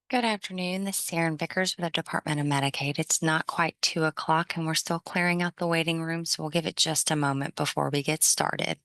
Good afternoon. This is Erin Vickers with the Department of Medicaid. It's not quite 2 o'clock and we're still clearing out the waiting room, so we'll give it just a moment before we get started.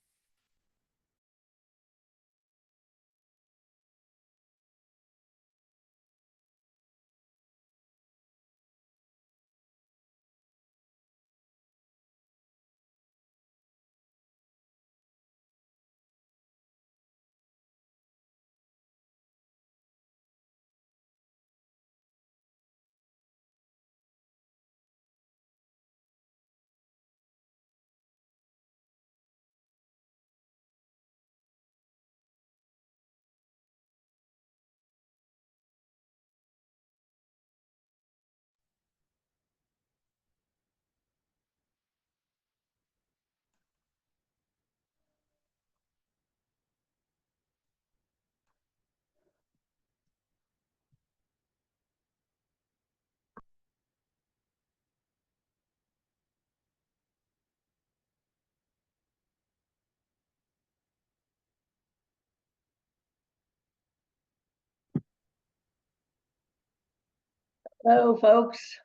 Hello, folks.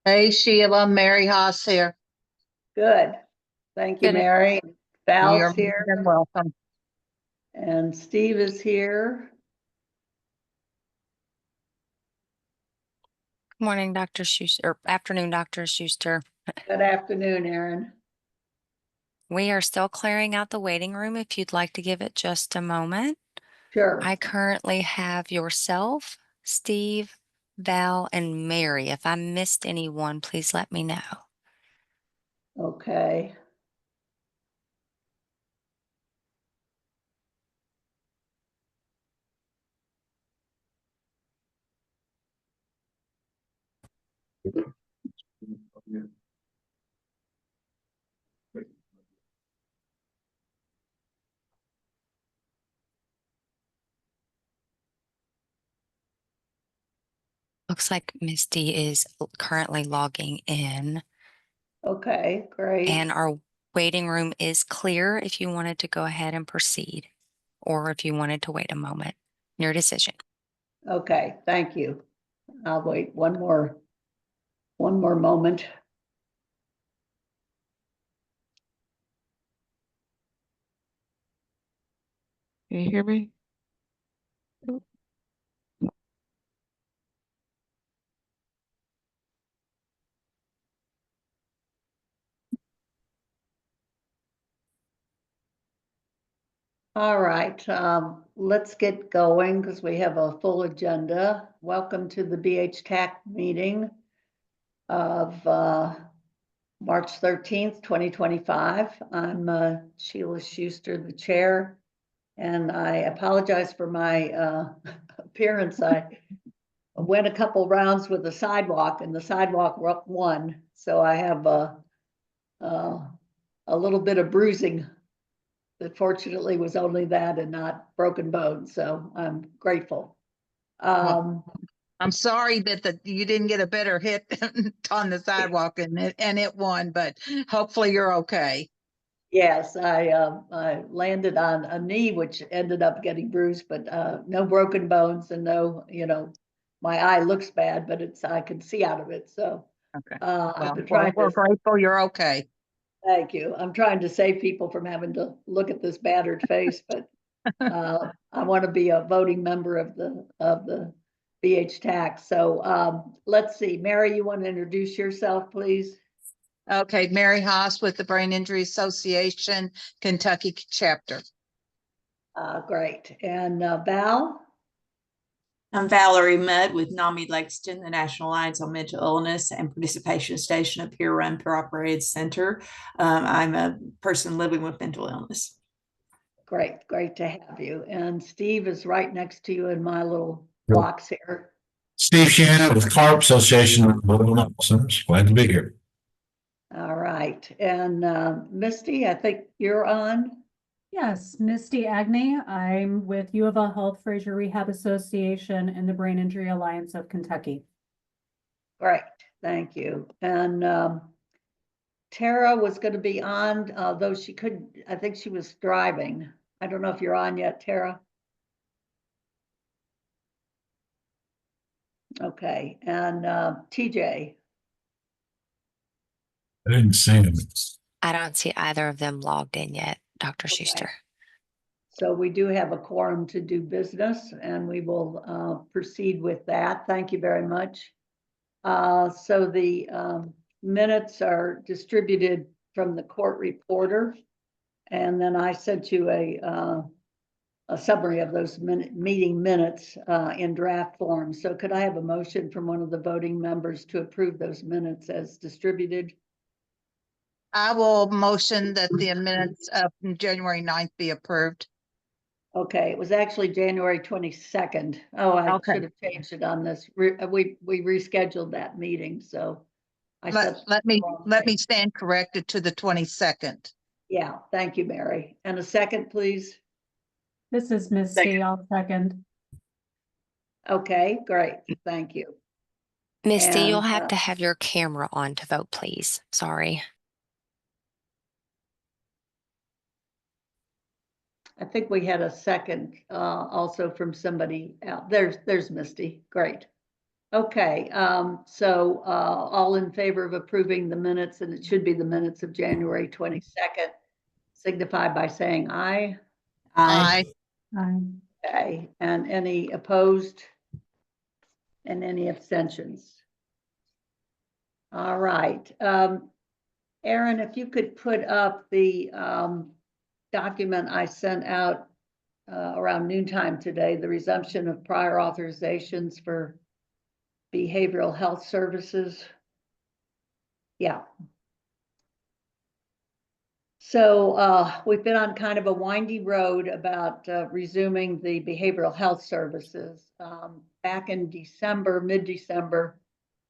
Hey, Sheila, Mary Haas here. Good. Thank you, Good. Mary. You're Val's more here than welcome. and Steve is here. Good morning, Dr. Schuster, or afternoon, Dr. Schuster. Good afternoon, Erin. We are still clearing out the waiting room if you'd like to give it just a moment. Sure. I currently have yourself, Steve, Val, and Mary. If I missed anyone, please let me know. Okay. Looks like Misty is currently logging in. Okay, great. And our waiting room is clear if you wanted to go ahead and proceed, or if you wanted to wait a moment. Your decision. Okay, thank you. I'll wait one more moment. Can you hear me? All right, let's get going because we have a full agenda. Welcome to the BH-TAC meeting of March 13th, 2025. I'm Sheila Schuster, the chair, and I apologize for my appearance. I went a couple rounds with the sidewalk and the sidewalk won. So I have a little bit of bruising that fortunately was only that and not broken bones. So I'm grateful. I'm sorry that you didn't get a better hit on the sidewalk and it won, but hopefully you're okay. Yes, I landed on a knee, which ended up getting bruised, but no broken bones and no, my eye looks bad, but I can see out of it. So Okay. I've been Well, trying we're to, grateful you're okay. thank you. I'm trying to save people from having to look at this battered face, but I want to be a voting member of the BH-TAC. So let's see, Mary, you want to introduce yourself, please? Okay, Mary Haas with the Brain Injury Association, Kentucky chapter. Great. And Val? I'm Valerie Mudd with NAMI Lexington, the National Alliance on Mental Illness and Participation Station, a peer-run, peer-operated center. I'm a person living with mental illness. Great to have you. And Steve is right next to you in my little box here. Steve Shannon with CARP Association of Mental Centers. Glad to be here. All right. And Misty, I think you're on. Yes, Misty Agnew. I'm with U of L Health Fraser Rehab Association and the Brain Injury Alliance of Kentucky. Great, thank you. And Tara was going to be on, though she couldn't, I think she was driving. I don't know if you're on yet, Tara. Okay, and TJ, I didn't see him. I don't see either of them logged in yet, Dr. Okay. Schuster. so we do have a quorum to do business, and we will proceed with that. Thank you very much. So the minutes are distributed from the court reporter, and then I sent you a summary of those meeting minutes in draft form. So could I have a motion from one of the voting members to approve those minutes as distributed? I will motion that the minutes of January 9th be approved. Okay, it was actually January 22nd. Oh, I Okay. should have changed it on this. We rescheduled that meeting, so I said. Let me stand corrected to the 22nd. Yeah, thank you, Mary. And a second, please. This is Misty, I'll second. Okay, great. Thank you. Misty, you'll And, have to have your camera on to vote, please. Sorry. I think we had a second also from somebody out. There's Misty. Great. Okay, so all in favor of approving the minutes, and it should be the minutes of January 22nd, signify by saying aye. Aye. Okay, and any opposed? And any abstentions? All right. Aaron, if you could put up the document I sent out around noontime today, the resumption of prior authorizations for behavioral health services. Yeah. So we've been on kind of a windy road about resuming the behavioral health services. Back in December, mid-December,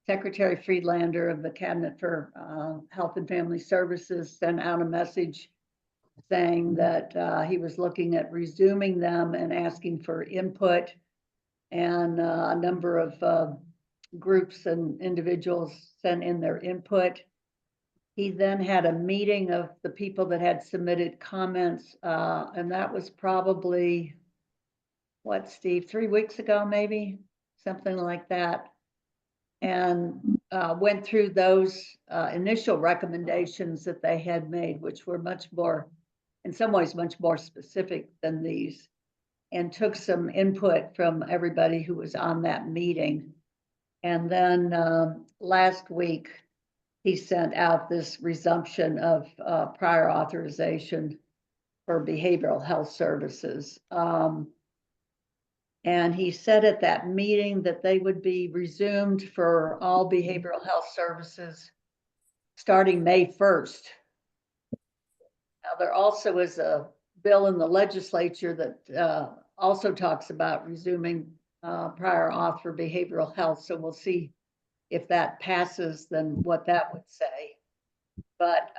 Secretary Friedlander of the Cabinet for Health and Family Services sent out a message saying that he was looking at resuming them and asking for input, and a number of groups and individuals sent in their input. He then had a meeting of the people that had submitted comments, and that was probably, what, Steve, 3 weeks ago, maybe? Something like that. And went through those initial recommendations that they had made, which were much more, in some ways, much more specific than these, and took some input from everybody who was on that meeting. And then last week, he sent out this resumption of prior authorization for behavioral health services. And he said at that meeting that they would be resumed for all behavioral health services starting May 1st. Now, there also is a bill in the legislature that also talks about resuming prior auth for behavioral health. So we'll see if that passes, then what that would say. But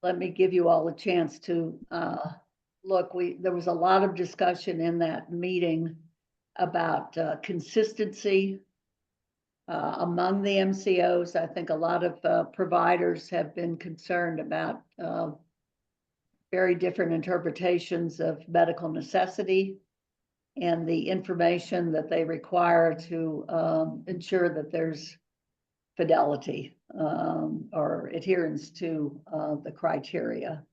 let me give you all a chance to look. There was a lot of discussion in that meeting about consistency among the MCOs. I think a lot of providers have been concerned about very different interpretations of medical necessity and the information that they require to ensure that there's fidelity or adherence to the criteria.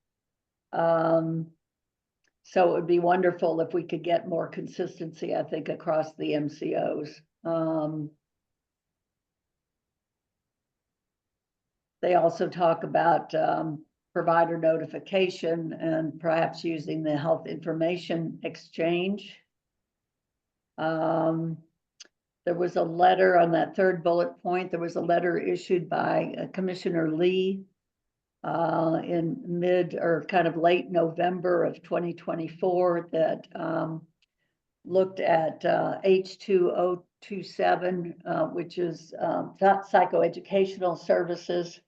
So it would be wonderful if we could get more consistency, I think, across the MCOs. They also talk about provider notification and perhaps using the health information exchange. There was a letter on that third bullet point. There was a letter issued by Commissioner Lee in mid or kind of late November of 2024 that looked at H2027, which is psychoeducational services,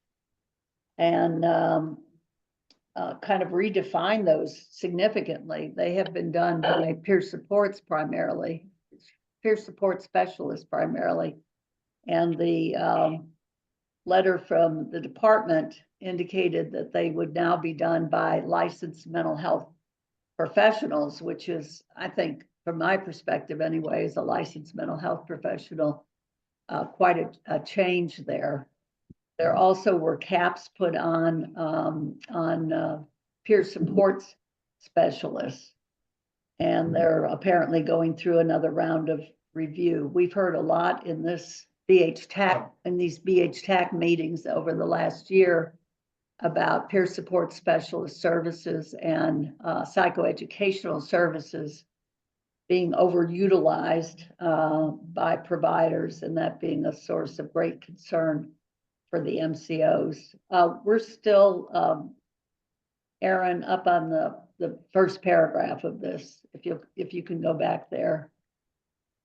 and kind of redefine those significantly. They have been done by peer support specialists primarily. And the letter from the department indicated that they would now be done by licensed mental health professionals, which is, I think, from my perspective anyway, as a licensed mental health professional, quite a change there. There also were caps put on peer support specialists, and they're apparently going through another round of review. We've heard a lot in this BH-TAC, in these BH-TAC meetings over the last year about peer support specialist services and psychoeducational services being overutilized by providers, and that being a source of great concern for the MCOs. We're still, Aaron, up on the first paragraph of this, if you can go back there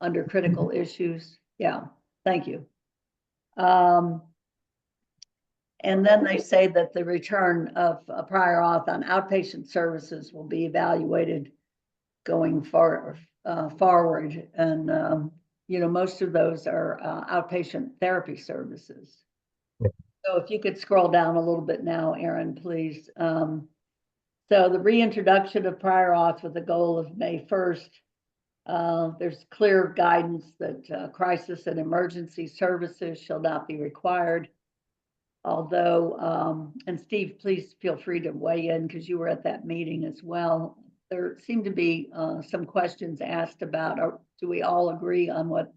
under critical issues. Yeah, thank you. And then they say that the return of a prior auth on outpatient services will be evaluated going forward. And, you know, most of those are outpatient therapy services. So if you could scroll down a little bit now, Aaron, please. So the reintroduction of prior auth with the goal of May 1st. There's clear guidance that crisis and emergency services shall not be required. Although, and Steve, please feel free to weigh in because you were at that meeting as well. There seemed to be some questions asked about, do we all agree on what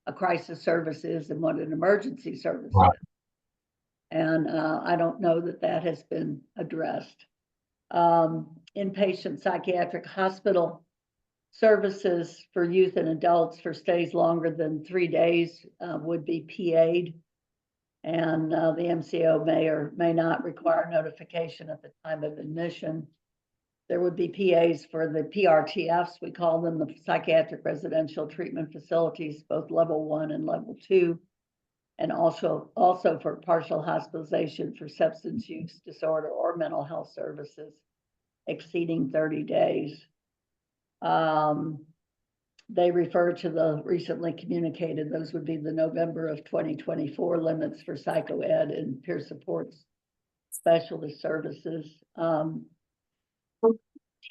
a crisis service is and what an emergency service Right. is? And I don't know that that has been addressed. Inpatient psychiatric hospital services for youth and adults for stays longer than 3 days would be PA'd. And the MCO may or may not require notification at the time of admission. There would be PAs for the PRTFs, we call them, the psychiatric residential treatment facilities, both level 1 and level 2, and also for partial hospitalization for substance use disorder or mental health services exceeding 30 days. They refer to the recently communicated, those would be the November of 2024 limits for psychoed and peer supports specialist services.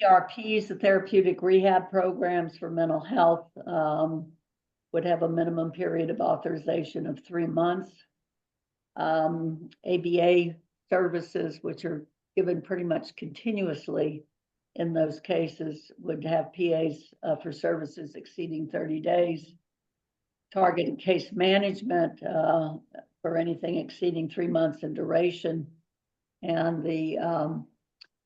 TRPs, the therapeutic rehab programs for mental health, would have a minimum period of authorization of 3 months. ABA services, which are given pretty much continuously in those cases, would have PAs for services exceeding 30 days. Targeted case management for anything exceeding 3 months in duration. And the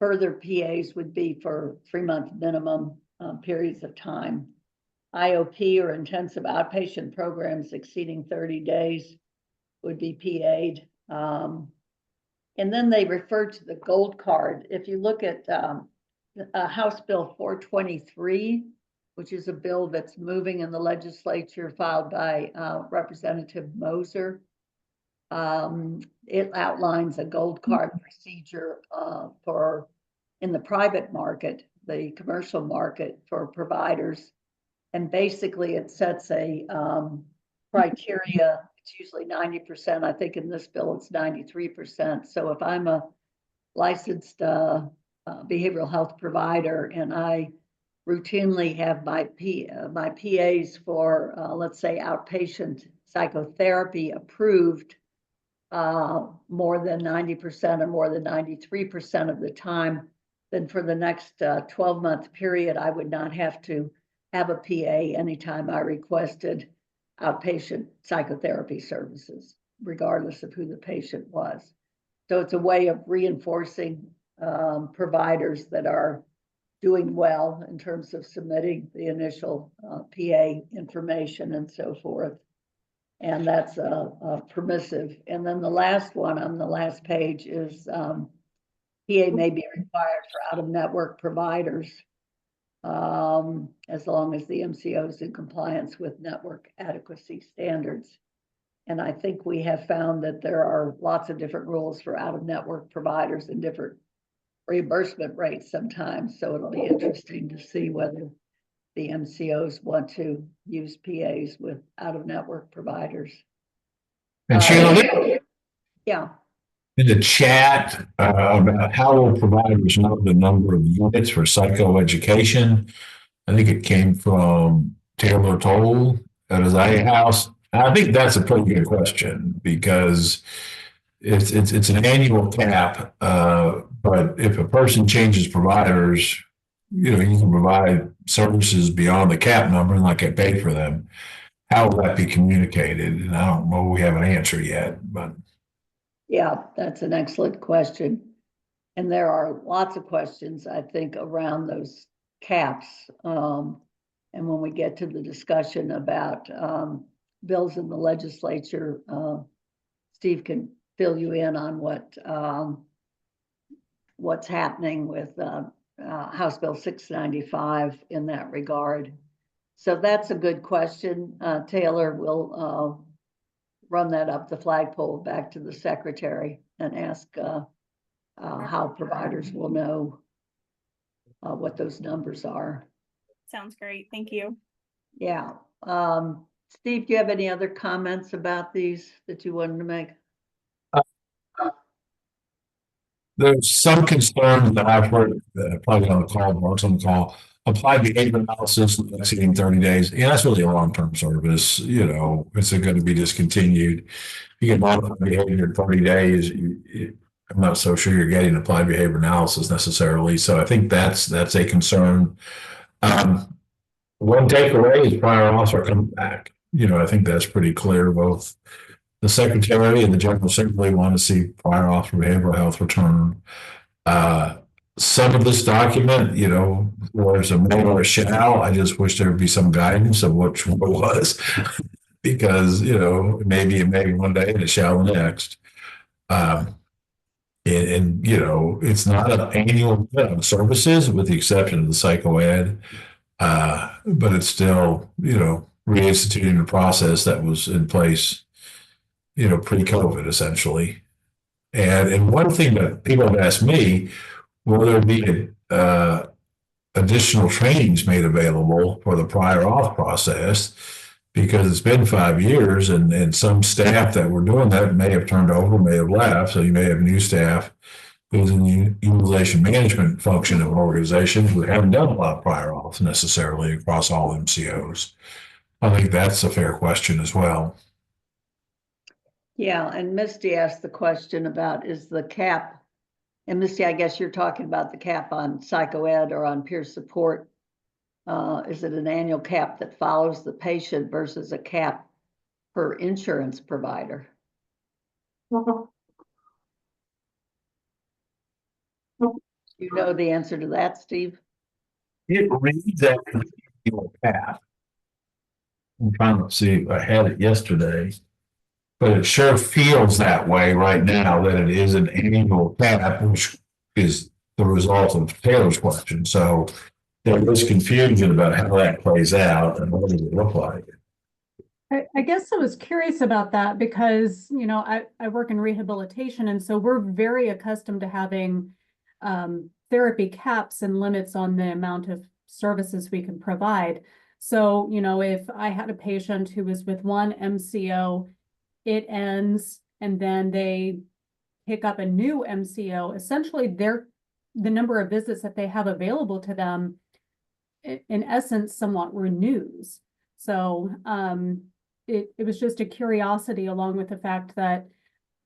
further PAs would be for 3-month minimum periods of time. IOP or intensive outpatient programs exceeding 30 days would be PA'd. And then they refer to the gold card. If you look at House Bill 423, which is a bill that's moving in the legislature filed by Representative Moser. It outlines a gold card procedure for in the private market, the commercial market for providers. And basically it sets a criteria. It's usually 90%. I think in this bill it's 93%. So if I'm a licensed behavioral health provider and I routinely have my PAs for, let's say, outpatient psychotherapy approved more than 90% or more than 93% of the time, then for the next 12-month period, I would not have to have a PA anytime I requested outpatient psychotherapy services, regardless of who the patient was. So it's a way of reinforcing providers that are doing well in terms of submitting the initial PA information and so forth. And that's permissive. And then the last one on the last page is PA may be required for out-of-network providers as long as the MCO is in compliance with network adequacy standards. And I think we have found that there are lots of different rules for out-of-network providers and different reimbursement rates sometimes. So it'll be interesting to see whether the MCOs want to use PAs with out-of-network providers. And Sheila, Yeah. in the chat about how will providers know the number of units for psychoeducation? I think it came from Taylor Toll at his IA house. And I think that's a pretty good question because it's an annual cap. But if a person changes providers, you know, you can provide services beyond the cap number and not get paid for them. How will that be communicated? And I don't know, we have an answer yet, but. Yeah, that's an excellent question. And there are lots of questions, I think, around those caps. And when we get to the discussion about bills in the legislature, Steve can fill you in on what's happening with House Bill 695 in that regard. So that's a good question. Taylor will run that up the flagpole back to the secretary and ask how providers will know what those numbers are. Sounds great. Thank you. Yeah. Steve, do you have any other comments about these that you wanted to make? There's some concern that I've heard, probably on the call, Mark's on the call, applied behavior analysis exceeding 30 days. Yeah, that's really a long-term service. You know, it's going to be discontinued. You get modified behavior in 30 days. I'm not so sure you're getting applied behavior analysis necessarily. So I think that's a concern. One takeaway is prior auths are coming back. You know, I think that's pretty clear. Both the secretary and the general assembly want to see prior auth for behavioral health return. Some of this document, you know, there's a may or a shall. I just wish there would be some guidance of which one it was, because, you know, maybe one day and it shall the next. And you know, it's not an annual services with the exception of the psychoed, but it's still, you know, reinstituting the process that was in place, you know, pre-COVID essentially. And one thing that people have asked me, will there be additional trainings made available for the prior auth process? Because it's been 5 years and some staff that were doing that may have turned over, may have left. So you may have new staff who's in the utilization management function of an organization who haven't done a lot of prior auth necessarily across all MCOs. I think that's a fair question as well. Yeah, and Misty asked the question about is the cap, and Misty, I guess you're talking about the cap on psychoed or on peer support. Is it an annual cap that follows the patient versus a cap per insurance provider? You know the answer to that, Steve? It reads that annual cap. I'm trying to see if I had it yesterday, but it sure feels that way right now that it is an annual cap, which is the result of Taylor's question. So there is confusion about how that plays out and what does it look like. I guess I was curious about that because, you know, I work in rehabilitation, and so we're very accustomed to having therapy caps and limits on the amount of services we can provide. So, you know, if I had a patient who was with one MCO, it ends and then they pick up a new MCO, essentially the number of visits that they have available to them, in essence, somewhat renews. So it was just a curiosity, along with the fact that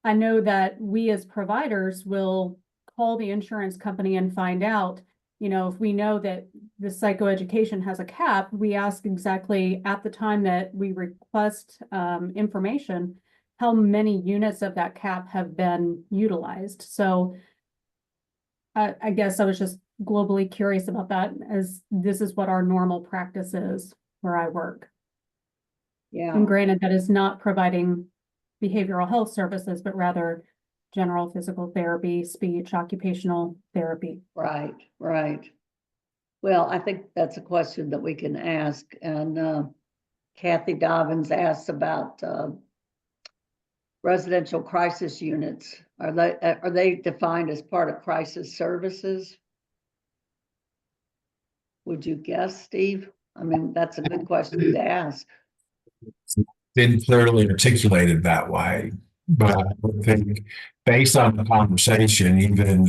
I know that we as providers will call the insurance company and find out, you know, if we know that the psychoeducation has a cap, we ask exactly at the time that we request information, how many units of that cap have been utilized. So I guess I was just globally curious about that, as this is what our normal practice is where I work. Yeah. And granted, that is not providing behavioral health services, but rather general physical therapy, speech, occupational therapy. Right, right. Well, I think that's a question that we can ask. And Kathy Dobbins asked about residential crisis units. Are they defined as part of crisis services? Would you guess, Steve? I mean, that's a good question to ask. Been clearly articulated that way, but I would think based on the conversation, even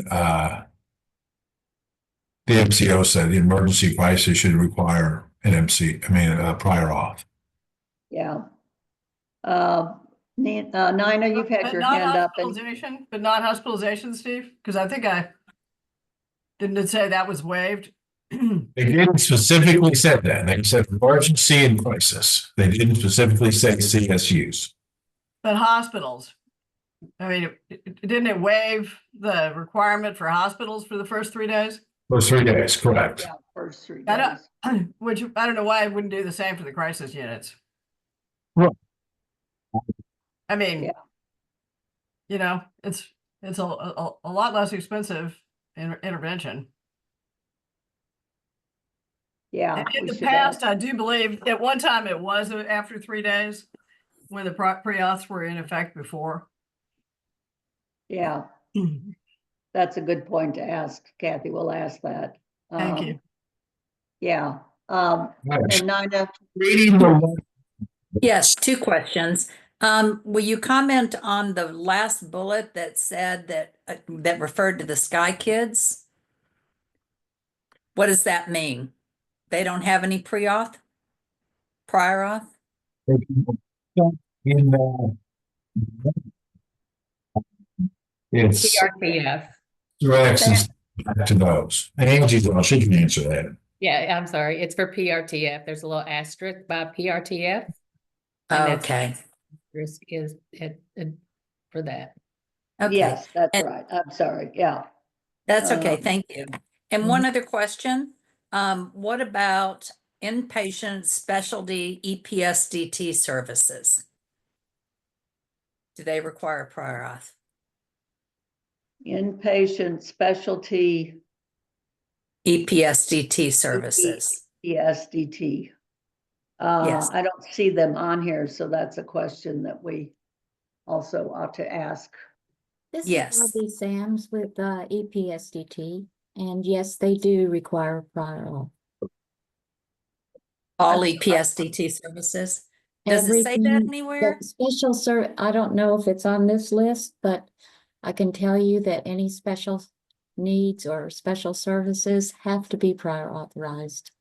the MCO said the emergency crisis should require a prior auth. Yeah. Nina, you've had But your not hand up and hospitalization, but not hospitalization, Steve, because I think didn't it say that was waived? They didn't specifically say that. They said emergency and crisis. They didn't specifically say CSUs. But hospitals, I mean, didn't it waive the requirement for hospitals for the first 3 days? Those 3 days, correct. yeah, first 3 I days. don't, which I don't know why I wouldn't do the same for the crisis units. Right. I mean, Yeah. you know, it's a lot less expensive intervention. Yeah. In we the should past, add- I do believe at one time it was after 3 days when the pre-auths were in effect before. Yeah, that's a good point to ask. Kathy will ask that. Thank you. Yeah. Nice. And Nina, Reading the Yes, two questions. Will you comment on the last bullet that said that referred to the Sky Kids? What does that mean? They don't have any prior auth? in it's PRTF. directions back to those. Angie's on, she can answer that. Yeah, I'm sorry. It's for PRTF. There's a little asterisk by PRTF. And that's- Okay, Asterisk is for that. okay. yes, that's And- right. I'm sorry. Yeah. That's okay, Um, thank you. And one other question, what about inpatient specialty EPSDT services? Do they require prior auth? Inpatient specialty EPSDT services. ESDT. Yes. I don't see them on here, so that's a question that we also ought to ask. This Yes. is Bobby Sams with EPSDT, and yes, they do require prior auth. All EPSDT services? Does it say that Everything anywhere? that I don't know if it's on this list, but I can tell you that any special needs or special services have to be prior authorized.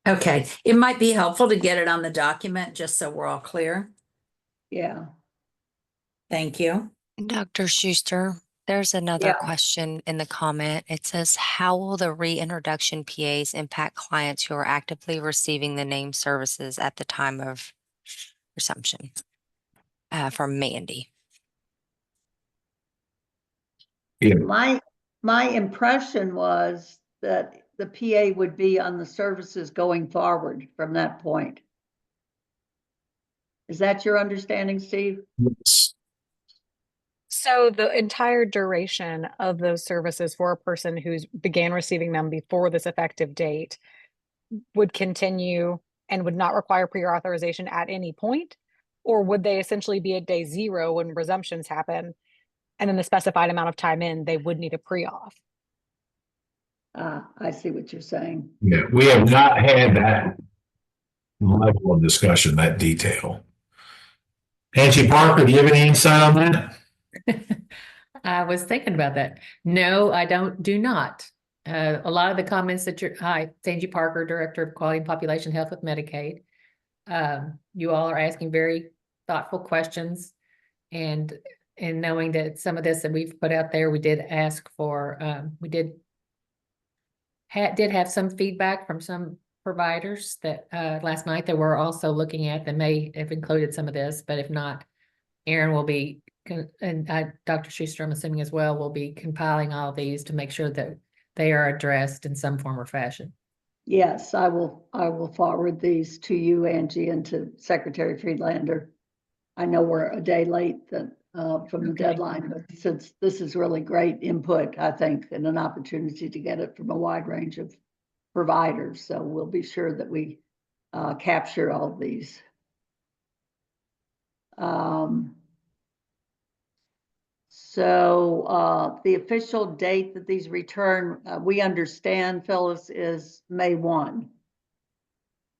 Okay, it might be helpful to get it on the document, just so we're all clear. Yeah. Thank you. Dr. Schuster, there's another Yeah. question in the comment. It says, how will the reintroduction PAs impact clients who are actively receiving the named services at the time of resumption? From Mandy. Yeah. My impression was that the PA would be on the services going forward from that point. Is that your understanding, Steve? So the entire duration of those services for a person who's began receiving them before this effective date would continue and would not require prior authorization at any point? Or would they essentially be at day 0 when resumptions happen? And then the specified amount of time in, they would need a pre-auth. I see what you're saying. Yeah, we have not had that level of discussion, that detail. Angie Parker, do you have any insight on that? I was thinking about that. No, I do not. A lot of the comments hi, Angie Parker, Director of Quality and Population Health with Medicaid. You all are asking very thoughtful questions, and knowing that some of this that we've put out there, we did ask for, we did have some feedback from some providers that last night that we're also looking at that may have included some of this, but if not, Aaron will be, and Dr. Schuster, I'm assuming as well, will be compiling all these to make sure that they are addressed in some form or fashion. Yes, I will forward these to you, Angie, and to Secretary Friedlander. I know we're a day late from the deadline, but since this is really great input, I think, and an opportunity to get it from a wide range of providers. So we'll be sure that we capture all of these. So the official date that these return, we understand, Phyllis, is May 1.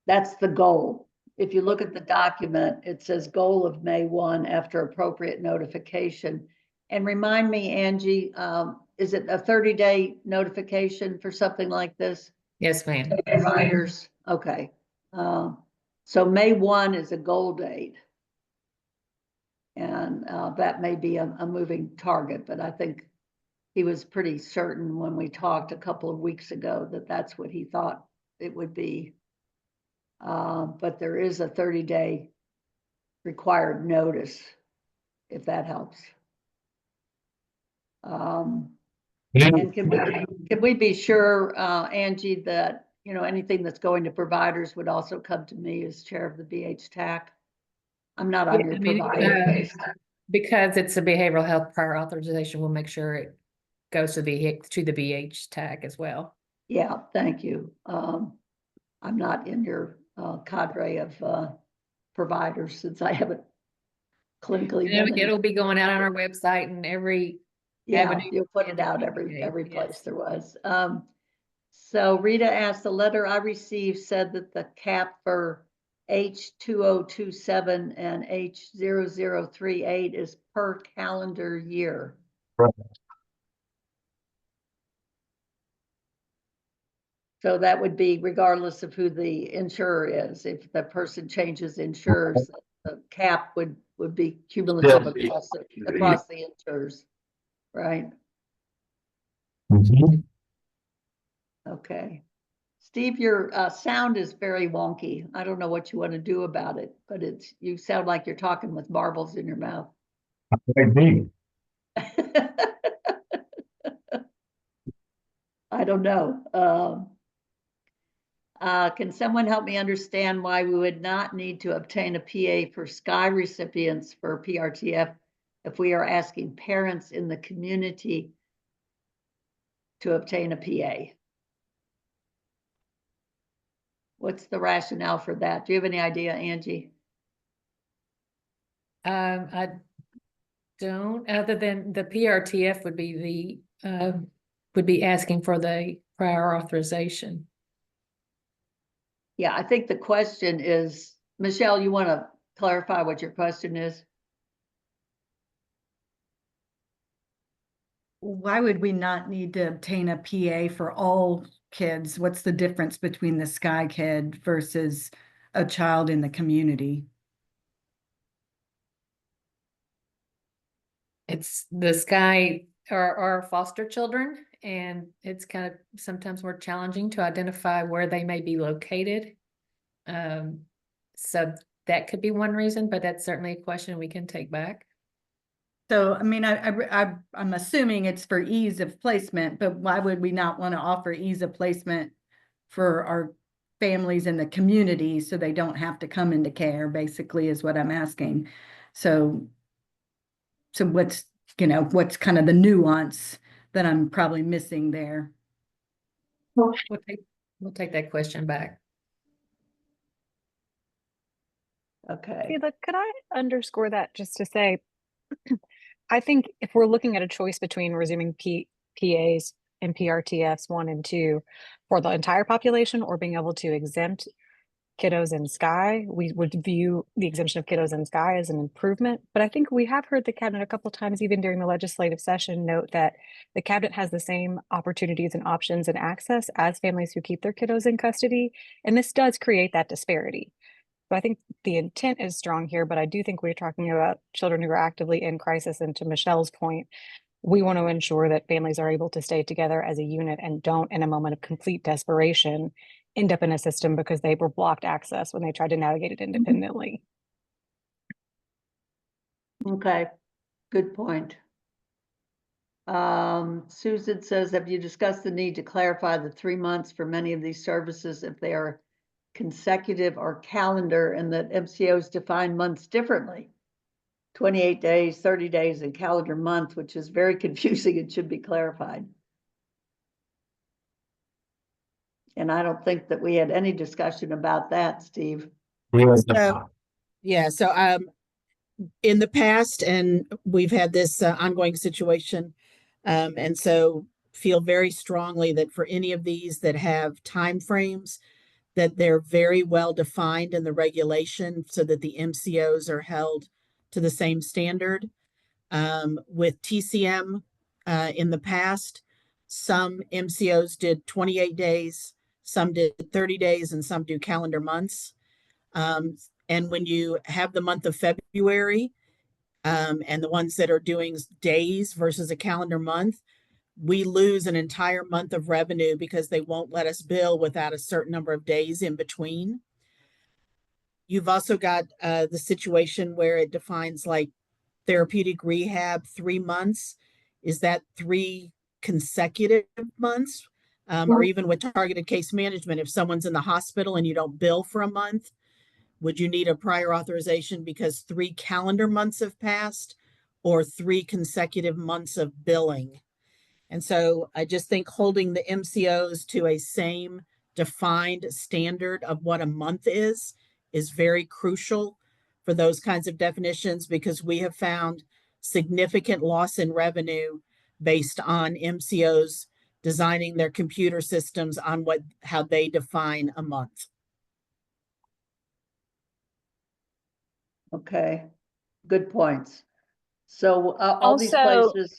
That's the goal. If you look at the document, it says goal of May 1 after appropriate notification. And remind me, Angie, is it a 30-day notification for something like this? Yes, ma'am. Providers, okay. So May 1 is a goal date. And that may be a moving target, but I think he was pretty certain when we talked a couple of weeks ago that that's what he thought it would be. But there is a 30-day required notice, if that helps. And can we be sure, Angie, that, you know, anything that's going to providers would also come to me as chair of the BH TAC? I'm not on Yeah, your I mean, provider list. because it's a behavioral health prior authorization, we'll make sure it goes to the BH tag as well. Yeah, thank you. I'm not in your cadre of providers since I haven't clinically done it. It'll be going out on our website and every Yeah, avenue. you'll put it out every place there was. So Rita asked, the letter I received said that the cap for H2027 and H0038 is per calendar year. Right. So that would be regardless of who the insurer is. If the person changes insurers, the cap would be cumulative across the insurers, right? Mhm. Okay. Steve, your sound is very wonky. I don't know what you want to do about it, but you sound like you're talking with marbles in your mouth. Might be. I don't know. Can someone help me understand why we would not need to obtain a PA for SCI recipients for PRTF if we are asking parents in the community to obtain a PA? What's the rationale for that? Do you have any idea, Angie? I don't, other than the PRTF would be asking for the prior authorization. Yeah, I think the question is, Michelle, you want to clarify what your question is? Why would we not need to obtain a PA for all kids? What's the difference between the Sky Kid versus a child in the community? It's the Sky are foster children, and it's kind of sometimes more challenging to identify where they may be located. So that could be one reason, but that's certainly a question we can take back. So, I mean, I'm assuming it's for ease of placement, but why would we not want to offer ease of placement for our families in the community so they don't have to come into care, basically, is what I'm asking. So what's kind of the nuance that I'm probably missing there? We'll take that question back. Okay. Sheila, could I underscore that just to say, I think if we're looking at a choice between resuming PAs and PRTFs 1 and 2 for the entire population or being able to exempt kiddos in Sky, we would view the exemption of kiddos in Sky as an improvement. But I think we have heard the cabinet a couple of times, even during the legislative session, note that the cabinet has the same opportunities and options and access as families who keep their kiddos in custody. And this does create that disparity. So I think the intent is strong here, but I do think we're talking about children who are actively in crisis. And to Michelle's point, we want to ensure that families are able to stay together as a unit and don't, in a moment of complete desperation, end up in a system because they were blocked access when they tried to navigate it independently. Okay, good point. Susan says, have you discussed the need to clarify the 3 months for many of these services if they are consecutive or calendar, and that MCOs define months differently? 28 days, 30 days, and calendar month, which is very confusing and should be clarified. And I don't think that we had any discussion about that, Steve. Yeah, so in the past, and we've had this ongoing situation, and so feel very strongly that for any of these that have timeframes, that they're very well defined in the regulation so that the MCOs are held to the same standard. With TCM, in the past. Some MCOs did 28 days, some did 30 days, and some do calendar months. And when you have the month of February, and the ones that are doing days versus a calendar month, we lose an entire month of revenue because they won't let us bill without a certain number of days in between. You've also got the situation where it defines like therapeutic rehab 3 months. Is that 3 consecutive months? Or even with targeted case management, if someone's in the hospital and you don't bill for a month, would you need a prior authorization because 3 calendar months have passed or 3 consecutive months of billing? And so I just think holding the MCOs to a same defined standard of what a month is very crucial for those kinds of definitions, because we have found significant loss in revenue based on MCOs designing their computer systems on how they define a month. Okay, good points. So all these Also- places,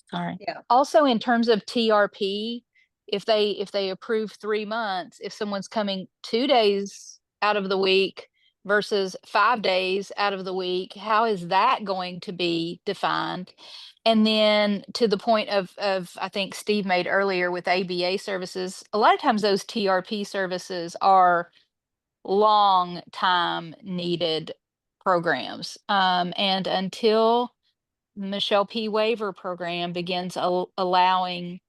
Sorry. yeah, Also, in terms of TRP, if they approve 3 months, if someone's coming 2 days out of the week versus 5 days out of the week, how is that going to be defined? And then to the point of I think Steve made earlier with ABA services, a lot of times those TRP services are long time needed programs. And until Michelle P. waiver program begins allowing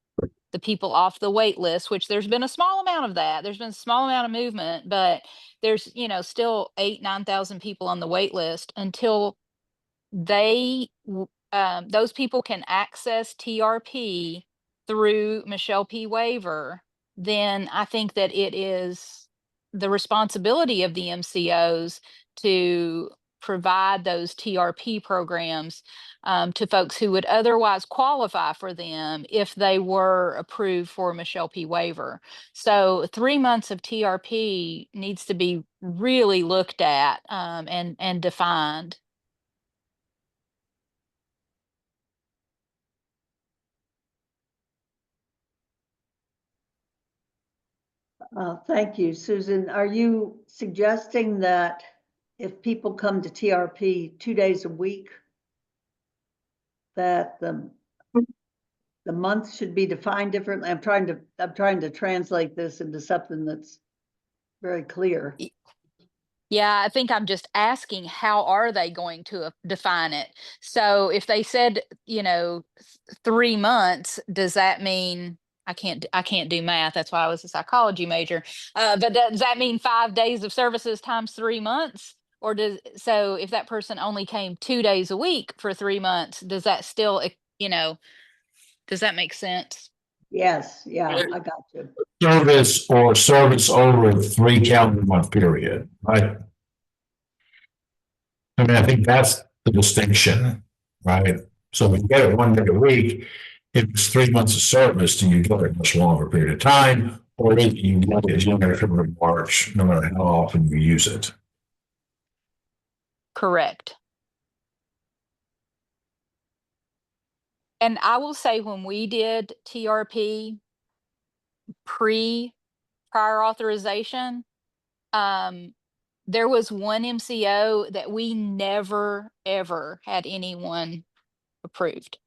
the people off the wait list, which there's been a small amount of that. There's been a small amount of movement, but there's, still 9,000 people on the wait list until those people can access TRP through Michelle P. waiver. Then I think that it is the responsibility of the MCOs to provide those TRP programs to folks who would otherwise qualify for them if they were approved for Michelle P. waiver. So 3 months of TRP needs to be really looked at and defined. thank you, Susan. Are you suggesting that if people come to TRP 2 days a week, that the month should be defined differently? I'm trying to translate this into something that's very clear. Yeah, I think I'm just asking, how are they going to define it? So if they said, 3 months, does that mean I can't do math? That's why I was a psychology major. But does that mean 5 days of services times 3 months? Or so if that person only came 2 days a week for 3 months, does that still, does that make sense? Yes, yeah, I got you. Service or service over a 3 calendar month period, right? I mean, I think that's the distinction, right? So when you get it 1 day a week, if it's 3 months of service, do you get it a much longer period of time? Or do you get it January, February, March, no matter how often you use it? Correct. And I will say, when we did TRP prior authorization, there was one MCO that we never, ever had anyone approved.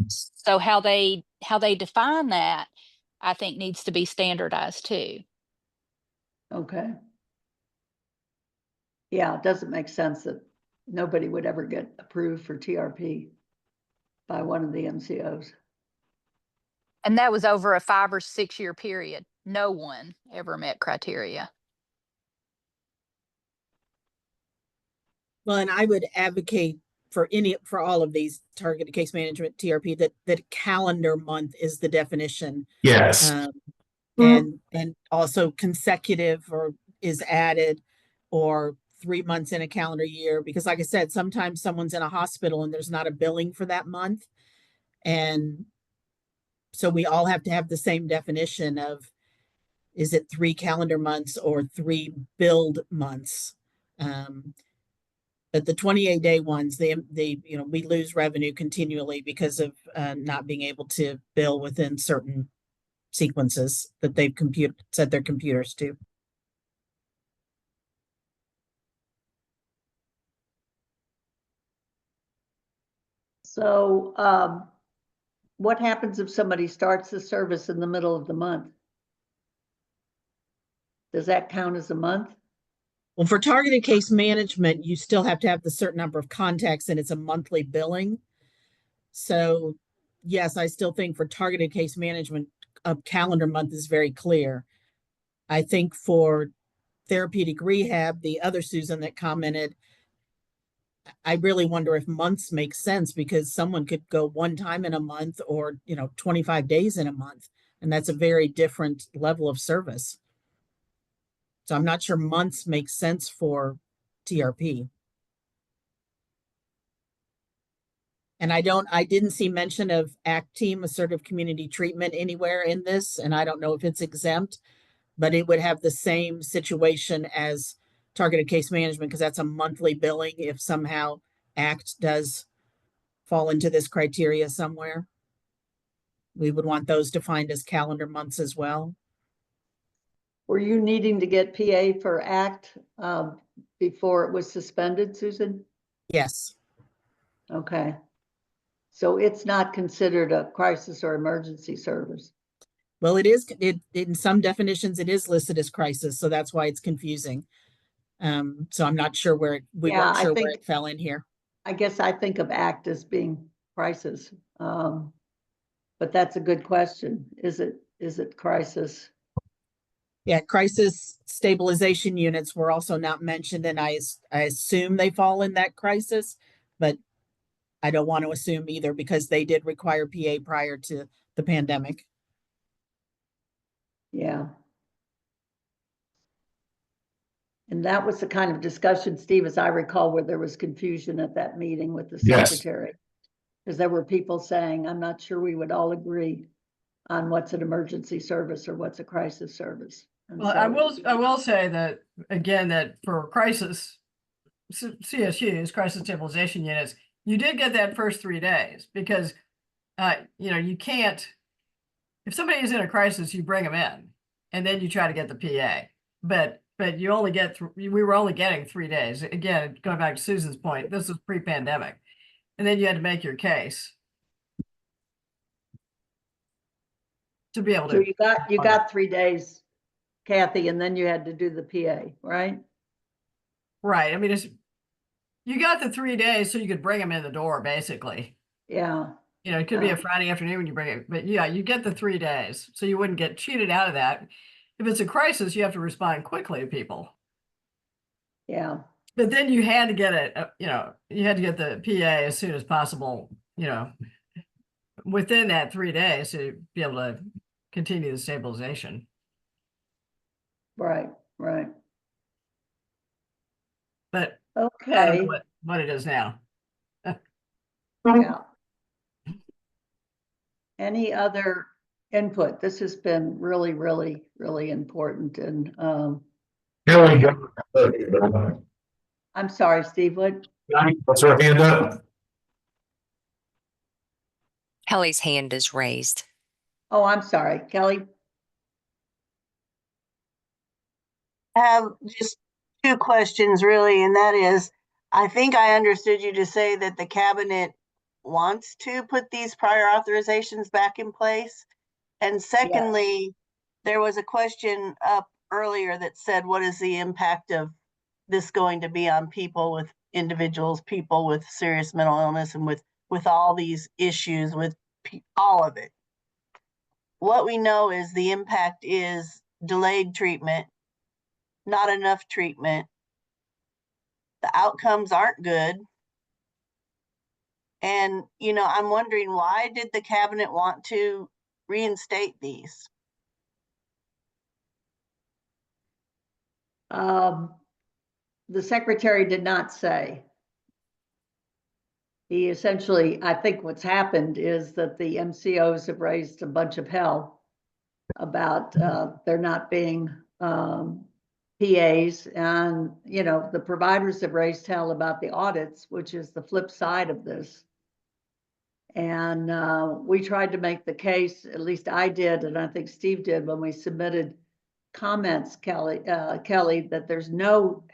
So how they define that, I think, needs to be standardized too. Okay. Yeah, it doesn't make sense that nobody would ever get approved for TRP by one of the MCOs. And that was over a 5 or 6 year period. No one ever met criteria. Well, and I would advocate for all of these targeted case management TRP that calendar month is the definition. Yes. And also consecutive is added, or 3 months in a calendar year, because like I said, sometimes someone's in a hospital and there's not a billing for that month. And so we all have to have the same definition of, is it 3 calendar months or 3 billed months? But the 28-day ones, we lose revenue continually because of not being able to bill within certain sequences that they've set their computers to. So, what happens if somebody starts the service in the middle of the month? Does that count as a month? Well, for targeted case management, you still have to have the certain number of contacts, and it's a monthly billing. So yes, I still think for targeted case management, a calendar month is very clear. I think for therapeutic rehab, the other Susan that commented, I really wonder if months make sense, because someone could go one time in a month or, 25 days in a month. And that's a very different level of service. So I'm not sure months make sense for TRP. And I didn't see mention of ACT team, assertive community treatment, anywhere in this. And I don't know if it's exempt, but it would have the same situation as targeted case management, because that's a monthly billing if somehow ACT does fall into this criteria somewhere. We would want those defined as calendar months as well. Were you needing to get PA for ACT before it was suspended, Susan? Yes. Okay. So it's not considered a crisis or emergency service. Well, it is. In some definitions, it is listed as crisis, so that's why it's confusing. So I'm not sure where we weren't sure where it fell in here. I guess I think of ACT as being crisis, but that's a good question. Is it crisis? Yeah, crisis stabilization units were also not mentioned, and I assume they fall in that crisis, but I don't want to assume either, because they did require PA prior to the pandemic. Yeah. And that was the kind of discussion, Steve, as I recall, where there was confusion at that meeting with the secretary. Because there were people saying, I'm not sure we would all agree on what's an emergency service or what's a crisis service. And Well, I will say that again, that for crisis CSUs, crisis stabilization units, you did get that first 3 days, because you can't, if somebody is in a crisis, you bring them in and then you try to get the PA, but you only get we were only getting 3 days. Again, going back to Susan's point, this was pre-pandemic, and then you had to make your case to be able to. So you got 3 days, Kathy, and then you had to do the PA, right? Right. I mean, you got the 3 days so you could bring them in the door, basically. Yeah. It could be a Friday afternoon when you bring it, but yeah, you get the 3 days, so you wouldn't get cheated out of that. If it's a crisis, you have to respond quickly to people. Yeah. But then you had to get it, you had to get the PA as soon as possible, within that 3 days to be able to continue the stabilization. Right. But okay, I don't know what it is now. Yeah. Any other input? This has been really, really, really important. And I'm sorry, Steve, what? What's her hand up? Kelly's hand is raised. Oh, I'm sorry, Kelly. I have just two questions really, and that is, I think I understood you to say that the cabinet wants to put these prior authorizations back in place. And secondly, there was a question up earlier that said, what is the impact of this going to be on people with people with serious mental illness and with all these issues, with all of it? What we know is the impact is delayed treatment, not enough treatment. The outcomes aren't good. And, I'm wondering, why did the cabinet want to reinstate these? The secretary did not say. He essentially, I think what's happened is that the MCOs have raised a bunch of hell about there not being PAs, and, you know, the providers have raised hell about the audits, which is the flip side of this. And we tried to make the case, at least I did, and I think Steve did when we submitted comments, Kelly, that there's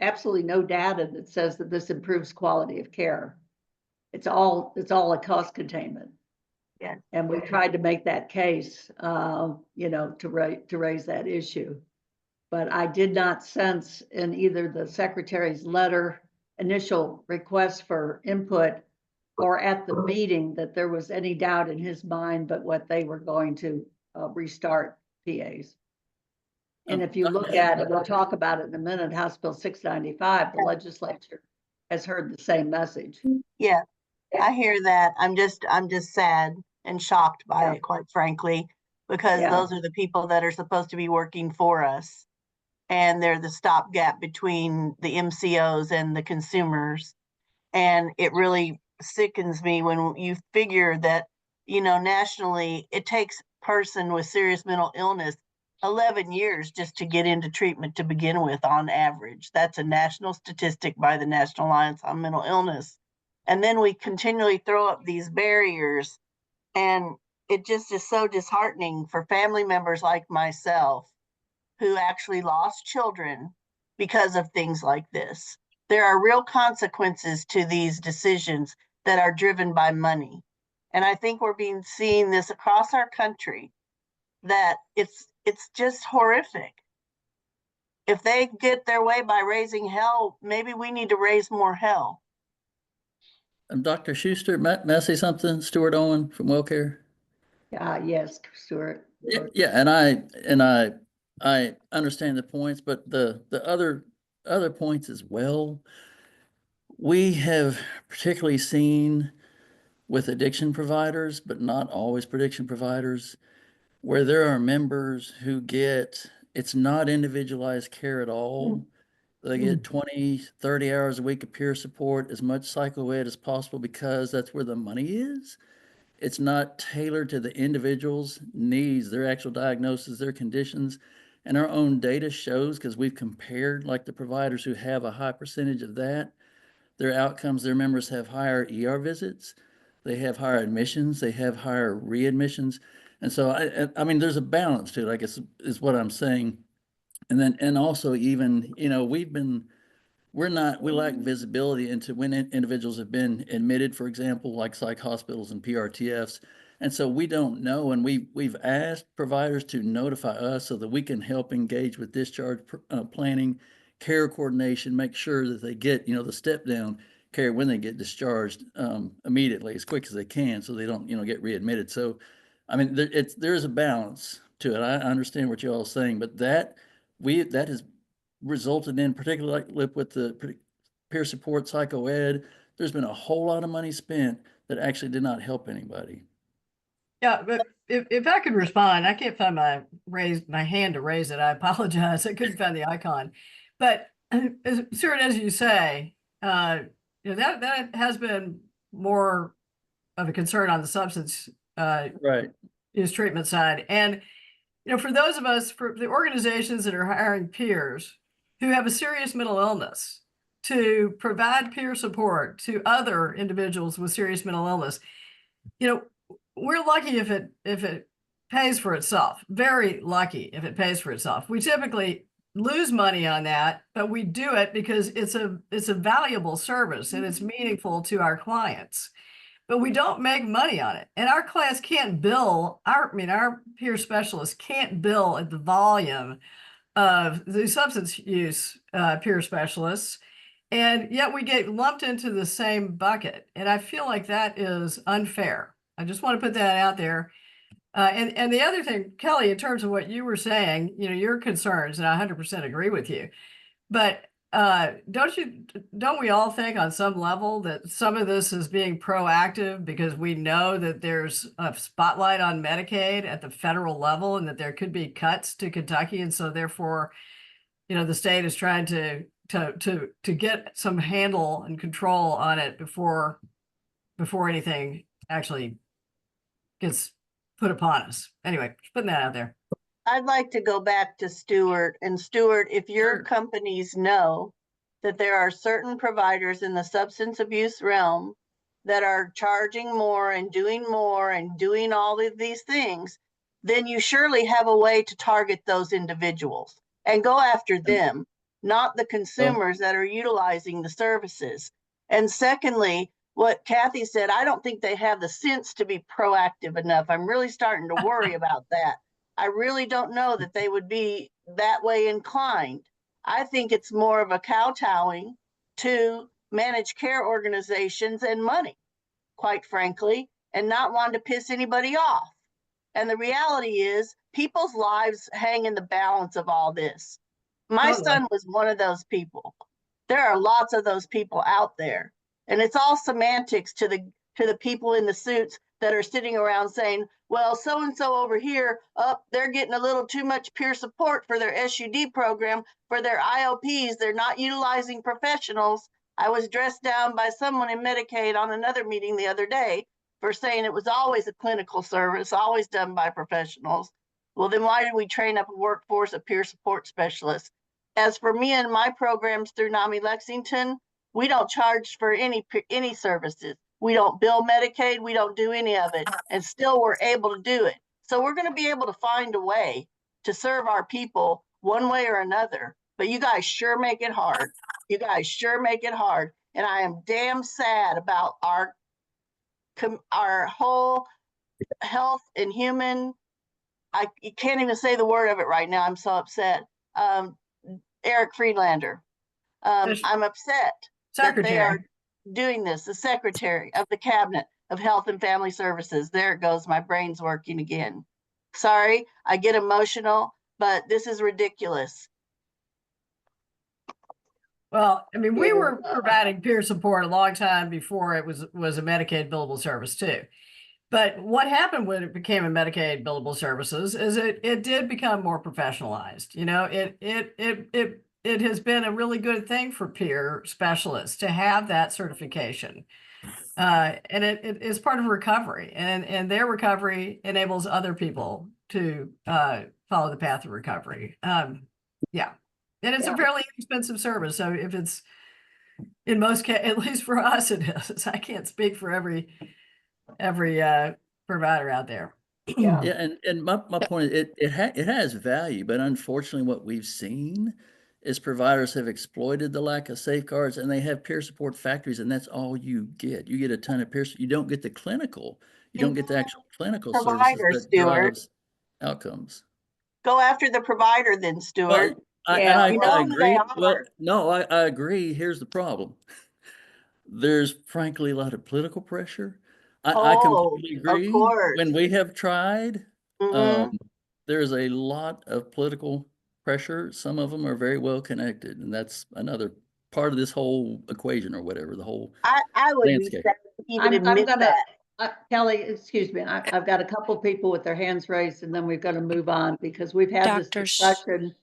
absolutely no data that says that this improves quality of care. It's all a cost containment. Yeah. And we tried to make that case, you know, to raise that issue. But I did not sense in either the secretary's initial request for input, or at the meeting, that there was any doubt in his mind but what they were going to restart PAs. And if you look at it, we'll talk about it in a minute, House Bill 695, the legislature has heard the same message. Yeah, I hear that. I'm just sad and shocked by it, quite frankly, because those are the people that are supposed to be working for us. And they're the stopgap between the MCOs and the consumers. And it really sickens me when you figure that, you know, nationally, it takes a person with serious mental illness 11 years just to get into treatment to begin with, on average. That's a national statistic by the National Alliance on Mental Illness. And then we continually throw up these barriers, and it just is so disheartening for family members like myself who actually lost children because of things like this. There are real consequences to these decisions that are driven by money. And I think we're seeing this across our country, that it's just horrific. If they get their way by raising hell, maybe we need to raise more hell. Dr. Schuster, may I say something? Stuart Owen from WellCare. Yes, Stuart. Yeah, and I understand the points, but the other points as well. We have particularly seen with addiction providers, but not always addiction providers, where there are members who it's not individualized care at all. They get 20, 30 hours a week of peer support, as much psycho-ed as possible, because that's where the money is. It's not tailored to the individual's needs, their actual diagnosis, their conditions. And our own data shows, because we've compared like the providers who have a high percentage of that, their outcomes, their members have higher ER visits, they have higher admissions, they have higher readmissions. And so, I mean, there's a balance to it, I guess, is what I'm saying. And also even, you know, we lack visibility into when individuals have been admitted, for example, like psych hospitals and PRTFs. And so we don't know, and we've asked providers to notify us so that we can help engage with discharge planning, care coordination, make sure that they get, you know, the step down care when they get discharged immediately, as quick as they can, so they don't, you know, get readmitted. So, I mean, there is a balance to it. I understand what you're all saying, but that has resulted in, particularly like with the peer support psycho-ed, there's been a whole lot of money spent that actually did not help anybody. Yeah, but if I could respond, I can't find my hand to raise it. I apologize. I couldn't find the icon. But Stuart, as you say, you know, that has been more of a concern on the substance use treatment side. And you know, for those of us, for the organizations that are hiring peers who have a serious mental illness, to provide peer support to other individuals with serious mental illness, you know, we're lucky if it pays for itself. Very lucky if it pays for itself. We typically lose money on that, but we do it because it's a valuable service and it's meaningful to our clients. But we don't make money on it. And our class can't bill, our peer specialists can't bill at the volume of the substance use peer specialists. And yet we get lumped into the same bucket. And I feel like that is unfair. I just want to put that out there. And the other thing, Kelly, in terms of what you were saying, you know, your concerns, and I 100% agree with you. But don't we all think on some level that some of this is being proactive because we know that there's a spotlight on Medicaid at the federal level and that there could be cuts to Kentucky, and so therefore, you know, the state is trying to get some handle and control on it before anything actually gets put upon us. Anyway, just putting that out there. I'd like to go back to Stuart. And Stuart, if your Sure. companies know that there are certain providers in the substance abuse realm that are charging more and doing all of these things, then you surely have a way to target those individuals and go after them, not the consumers that are utilizing the services. And secondly, what Kathy said, I don't think they have the sense to be proactive enough. I'm really starting to worry about that. I really don't know that they would be that way inclined. I think it's more of a kowtowing to managed care organizations and money, quite frankly, and not wanting to piss anybody off. And the reality is, people's lives hang in the balance of all this. My Totally. son was one of those people. There are lots of those people out there. And it's all semantics to the people in the suits that are sitting around saying, well, so-and-so over here, they're getting a little too much peer support for their SUD program, for their IOPs. They're not utilizing professionals. I was dressed down by someone in Medicaid on another meeting the other day for saying it was always a clinical service, always done by professionals. Well, then why did we train up a workforce of peer support specialists? As for me and my programs through NAMI Lexington, we don't charge for any services. We don't bill Medicaid. We don't do any of it. And still we're able to do it. So we're going to be able to find a way to serve our people one way or another. But you guys sure make it hard. You guys sure make it hard. And I am damn sad about our whole health and human, I can't even say the word of it right now. I'm so upset. Eric Friedlander. I'm upset that they are Secretary. doing this, the Secretary of the Cabinet of Health and Family Services. There it goes. My brain's working again. Sorry, I get emotional, but this is ridiculous. Well, I mean, we were providing peer support a long time before it was a Medicaid billable service too. But what happened when it became a Medicaid billable services is it did become more professionalized. You know, it has been a really good thing for peer specialists to have that certification. And it is part of recovery, and their recovery enables other people to follow the path of recovery. Yeah. And it's a fairly inexpensive service. So if it's in most cases, at least for us, it is. I can't speak for every provider out there. Yeah. Yeah, and my point is it has value, but unfortunately what we've seen is providers have exploited the lack of safeguards, and they have peer support factories, and that's all you get. You get a ton of peer, you don't get the clinical, you don't get the actual clinical services Provider, that Stuart. drives outcomes. Go after the provider then, Stuart. Well, I agree. Well, no, I agree. Here's the problem. There's frankly a lot of political pressure. I completely agree. Of course. When we have tried, Mhm. there's a lot of political pressure. Some of them are very well connected, and that's another part of this whole equation or whatever, the whole I would be landscape. sad to even I'm admit gonna, that. Kelly, excuse me, I've got a couple people with their hands raised, and then we've got to move on because we've had this discussion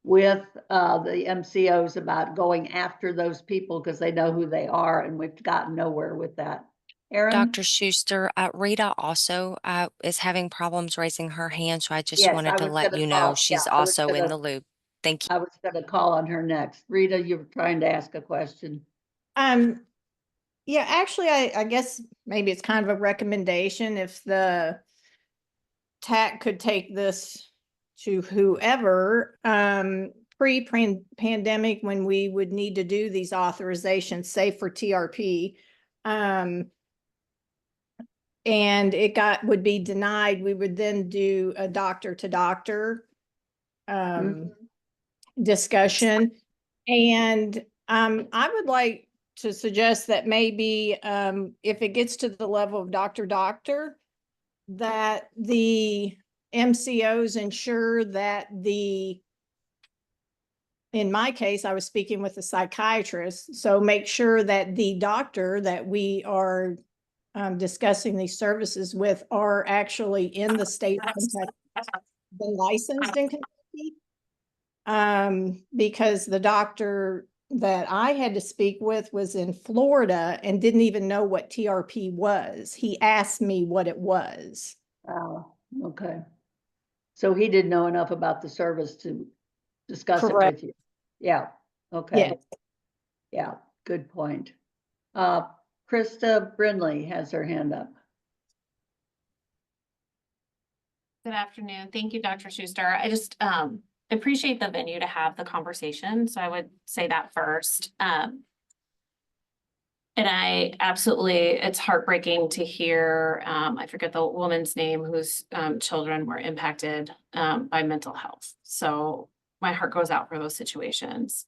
with the MCOs about going after those people because they know who they are, and we've gotten nowhere with that. Erin? Dr. Schuster, Rita also is having problems raising her hand, so I just wanted to let you know she's also in the loop. Thank you. I was going to call on her next. Rita, you were trying to ask a question. Yeah, actually, I guess maybe it's kind of a recommendation if the TAC could take this to whoever, pre-pandemic when we would need to do these authorizations, say for TRP, and it would be denied, we would then do a doctor to doctor discussion. And I would like to suggest that maybe if it gets to the level of doctor, that the MCOs ensure that in my case, I was speaking with a psychiatrist, so make sure that the doctor that we are discussing these services with are actually in the state of Kentucky, been licensed in Kentucky. Because the doctor that I had to speak with was in Florida and didn't even know what TRP was. He asked me what it was. Oh, okay. So he didn't know enough about the service to discuss it Correct. with you. Yeah, okay. Yeah, good point. Krista Brindley has her hand up. Good afternoon. Thank you, Dr. Schuster. I just appreciate the venue to have the conversation. So I would say that first. And I absolutely, it's heartbreaking to hear, I forget the woman's name whose children were impacted by mental health. So my heart goes out for those situations.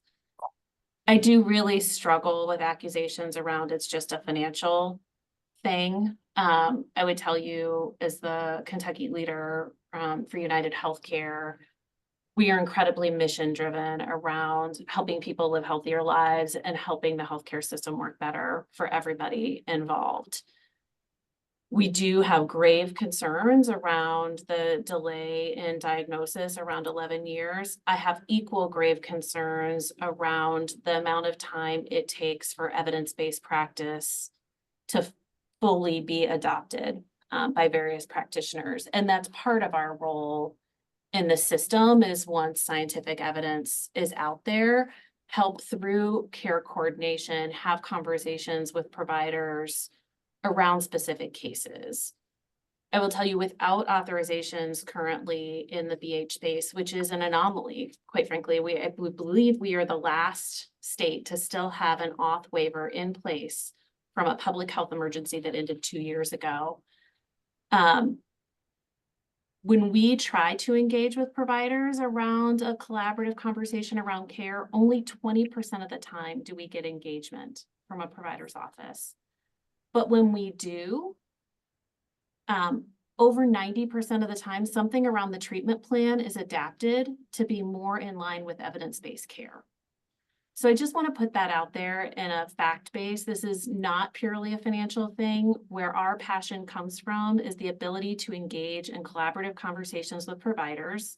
I do really struggle with accusations around it's just a financial thing. I would tell you, as the Kentucky leader for United Healthcare, we are incredibly mission driven around helping people live healthier lives and helping the healthcare system work better for everybody involved. We do have grave concerns around the delay in diagnosis around 11 years. I have equal grave concerns around the amount of time it takes for evidence-based practice to fully be adopted by various practitioners. And that's part of our role in the system is once scientific evidence is out there, help through care coordination, have conversations with providers around specific cases. I will tell you, without authorizations currently in the BH space, which is an anomaly, quite frankly, we believe we are the last state to still have an auth waiver in place from a public health emergency that ended 2 years ago. When we try to engage with providers around a collaborative conversation around care, only 20% of the time do we get engagement from a provider's office. But when we do, over 90% of the time, something around the treatment plan is adapted to be more in line with evidence-based care. So I just want to put that out there in a fact base. This is not purely a financial thing. Where our passion comes from is the ability to engage in collaborative conversations with providers.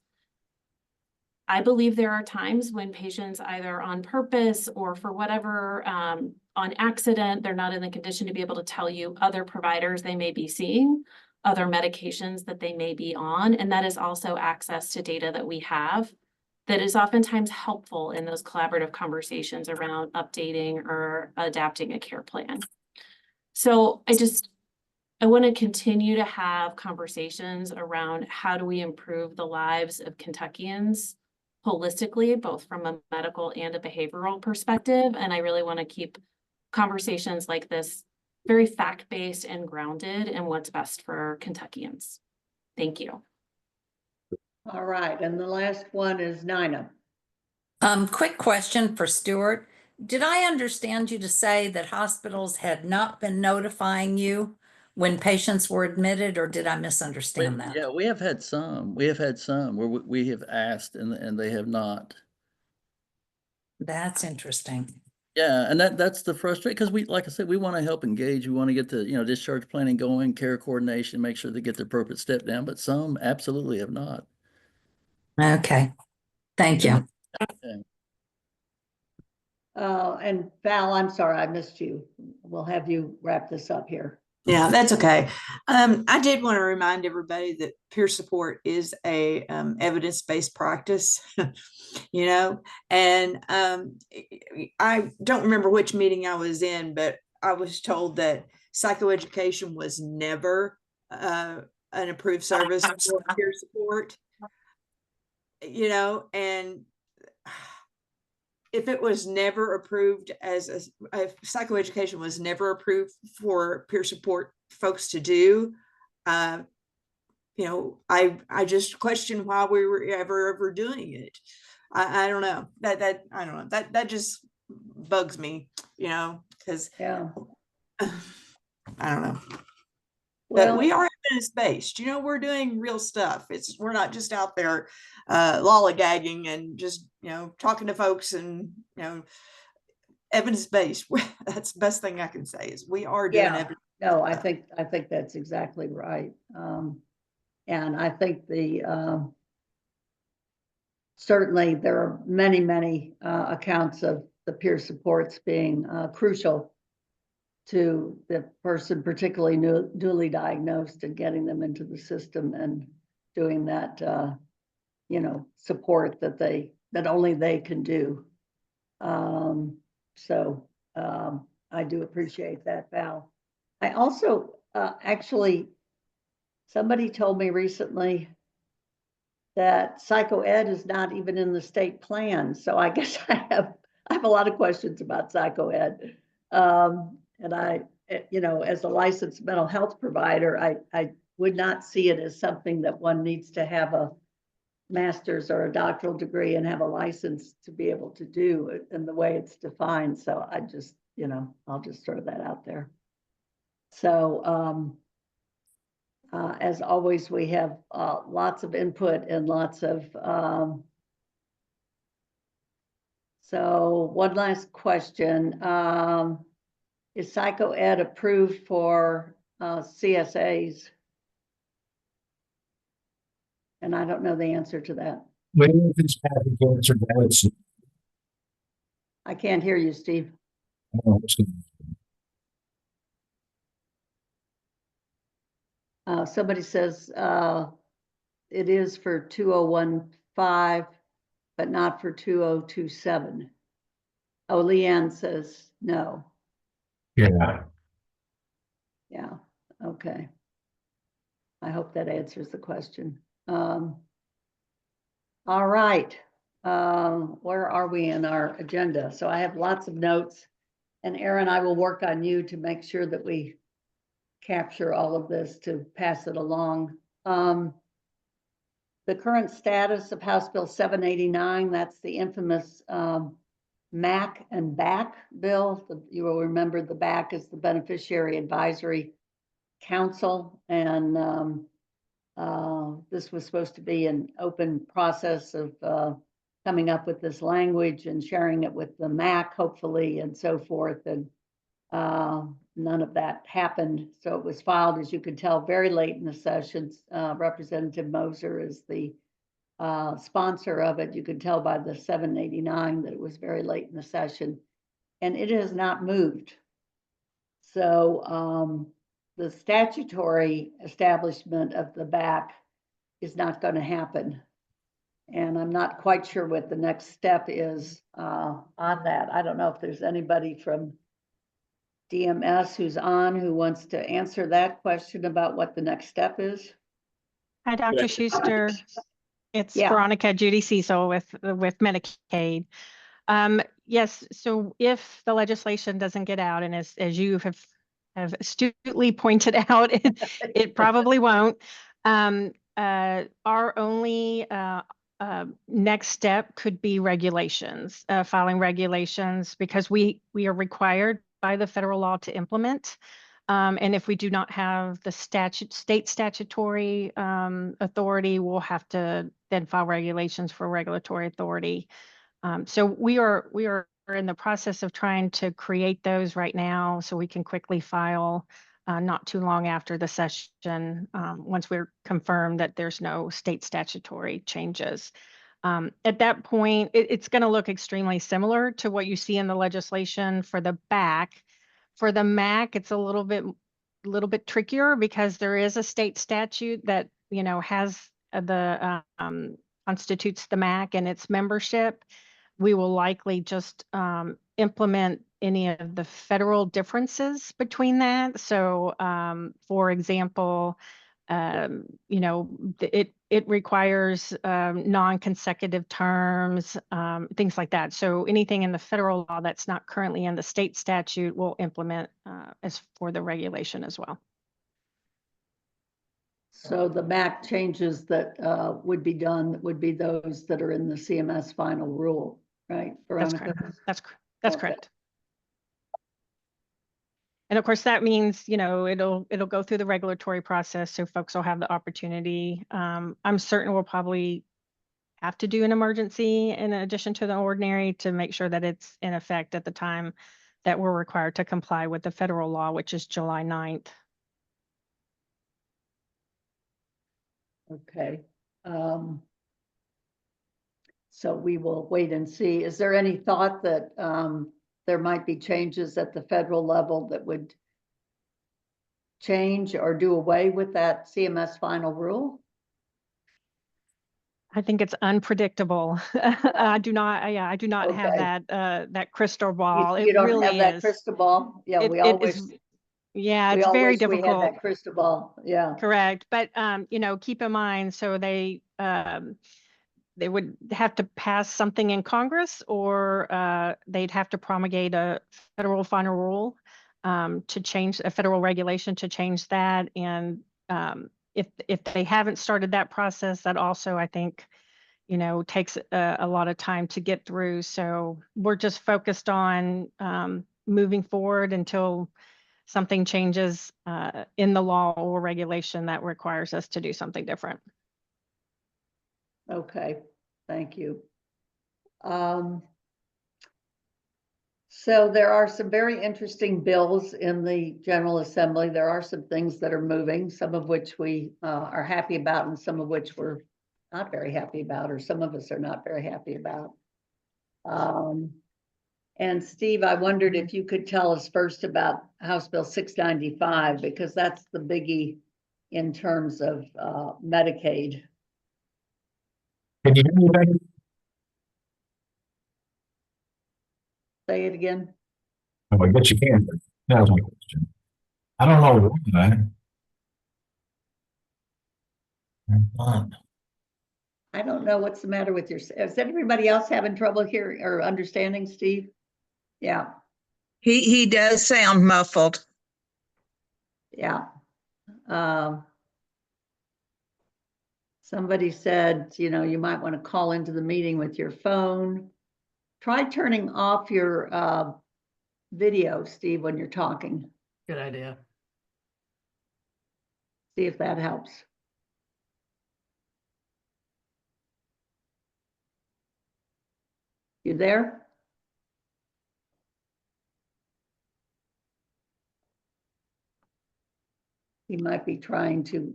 I believe there are times when patients, either on purpose or for whatever, on accident, they're not in the condition to be able to tell you other providers they may be seeing, other medications that they may be on, and that is also access to data that we have that is oftentimes helpful in those collaborative conversations around updating or adapting a care plan. So I want to continue to have conversations around how do we improve the lives of Kentuckians holistically, both from a medical and a behavioral perspective. And I really want to keep conversations like this very fact-based and grounded in what's best for Kentuckians. Thank you. All right, and the last one is Nina. Quick question for Stuart. Did I understand you to say that hospitals had not been notifying you when patients were admitted, or did I misunderstand that? Yeah, we have had some. We have had some where we have asked and they have not. That's interesting. Yeah, and that's the frustration because we, like I said, we want to help engage. We want to get the discharge planning going, care coordination, make sure they get the appropriate step down. But some absolutely have not. Okay, thank you. Okay. And Val, I'm sorry, I missed you. We'll have you wrap this up here. Yeah, that's okay. I did want to remind everybody that peer support is a evidence-based practice, and I don't remember which meeting I was in, but I was told that psychoeducation was never an approved service for peer support, and if it was never approved as if psychoeducation was never approved for peer support folks to do, I just question why we were ever doing it. I don't know that just bugs me, because yeah, I don't know. Well, But we are evidence-based, we're doing real stuff. We're not just out there lollygagging and just, talking to folks and, evidence-based. That's the best thing I can say is we are doing evidence. No, I think that's exactly right. And I think certainly there are many accounts of the peer supports being crucial to the person, particularly newly diagnosed, and getting them into the system and doing that, support that only they can do. So I do appreciate that, Val. I also, actually, somebody told me recently that psychoed is not even in the state plan. So I guess I have a lot of questions about psychoed. And as a licensed mental health provider, I would not see it as something that one needs to have a master's or a doctoral degree and have a license to be able to do in the way it's defined. So I just, I'll just throw that out there. So as always, we have lots of input and lots of, so one last question. Is psychoed approved for CSAs? And I don't know the answer to that. When this package answer that, I can't hear you, Steve. Somebody says it is for 2015, but not for 2027. Oh, Leanne says no. Yeah. Yeah, okay. I hope that answers the question. All right. Where are we in our agenda? So I have lots of notes, and Aaron, I will work on you to make sure that we capture all of this to pass it along. The current status of House Bill 789, that's the infamous MAC and BAC bill. You will remember the BAC is the Beneficiary Advisory Council, and this was supposed to be an open process of coming up with this language and sharing it with the MAC, hopefully, and so forth. And none of that happened. So it was filed, as you could tell, very late in the sessions. Representative Moser is the sponsor of it. You could tell by the 789 that it was very late in the session, and it has not moved. So the statutory establishment of the BAC is not going to happen. And I'm not quite sure what the next step is on that. I don't know if there's anybody from DMS who's on who wants to answer that question about what the next step is. Hi, Dr. Schuster. It's Yeah. Veronica Judy Cecil with Medicaid. Yes, so if the legislation doesn't get out, and as you have astutely pointed out, it probably won't. Our only next step could be regulations, filing regulations, because we are required by the federal law to implement. And if we do not have the state statutory authority, we'll have to then file regulations for regulatory authority. So we are in the process of trying to create those right now so we can quickly file not too long after the session, once we're confirmed that there's no state statutory changes. At that point, it's going to look extremely similar to what you see in the legislation for the BAC. For the MAC, it's a little bit trickier because there is a state statute that has the constitutes the MAC and its membership. We will likely just implement any of the federal differences between that. So, for example, it requires non-consecutive terms, things like that. So anything in the federal law that's not currently in the state statute will implement as for the regulation as well. So the MAC changes that would be done would be those that are in the CMS final rule, right, Veronica? That's correct. And of course, that means, it'll go through the regulatory process, so folks will have the opportunity. I'm certain we'll probably have to do an emergency in addition to the ordinary to make sure that it's in effect at the time that we're required to comply with the federal law, which is July 9th. Okay. So we will wait and see. Is there any thought that there might be changes at the federal level that would change or do away with that CMS final rule? I think it's unpredictable. I do not, yeah, I do not have Okay. that crystal ball. You It don't really have that is. crystal ball? Yeah, we It all is, wish, yeah, we it's all very wish we had difficult. that crystal ball. Yeah. Correct. But, you know, keep in mind, so they would have to pass something in Congress, or they'd have to promulgate a federal final rule to change a federal regulation to change that. And if they haven't started that process, that also, I think, you know, takes a lot of time to get through. So we're just focused on moving forward until something changes in the law or regulation that requires us to do something different. Okay, thank you. So there are some very interesting bills in the General Assembly. There are some things that are moving, some of which we are happy about and some of which we're not very happy about, or some of us are not very happy about. And Steve, I wondered if you could tell us first about House Bill 695, because that's the biggie in terms of Medicaid. Can you hear me, Becky? Say it again. Oh, I guess you can. That was my question. I don't know why. I don't know what's the matter with your, is everybody else having trouble here or understanding, Steve? Yeah, He does sound muffled. yeah. Somebody said, you know, you might want to call into the meeting with your phone. Try turning off your video, Steve, when you're talking. Good idea. See if that helps. You there? He might be trying to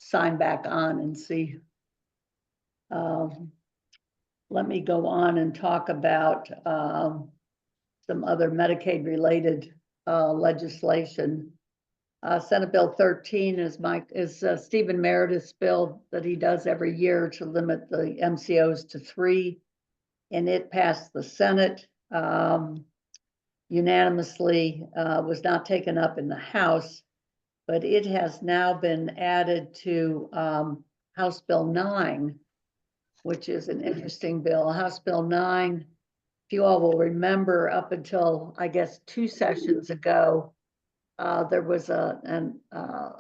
sign back on and see. Let me go on and talk about some other Medicaid related legislation. Senate Bill 13 is Stephen Meredith's bill that he does every year to limit the MCOs to 3, and it passed the Senate unanimously, was not taken up in the House, but it has now been added to House Bill 9, which is an interesting bill. House Bill 9, if you all will remember, up until, I guess, 2 sessions ago, there was a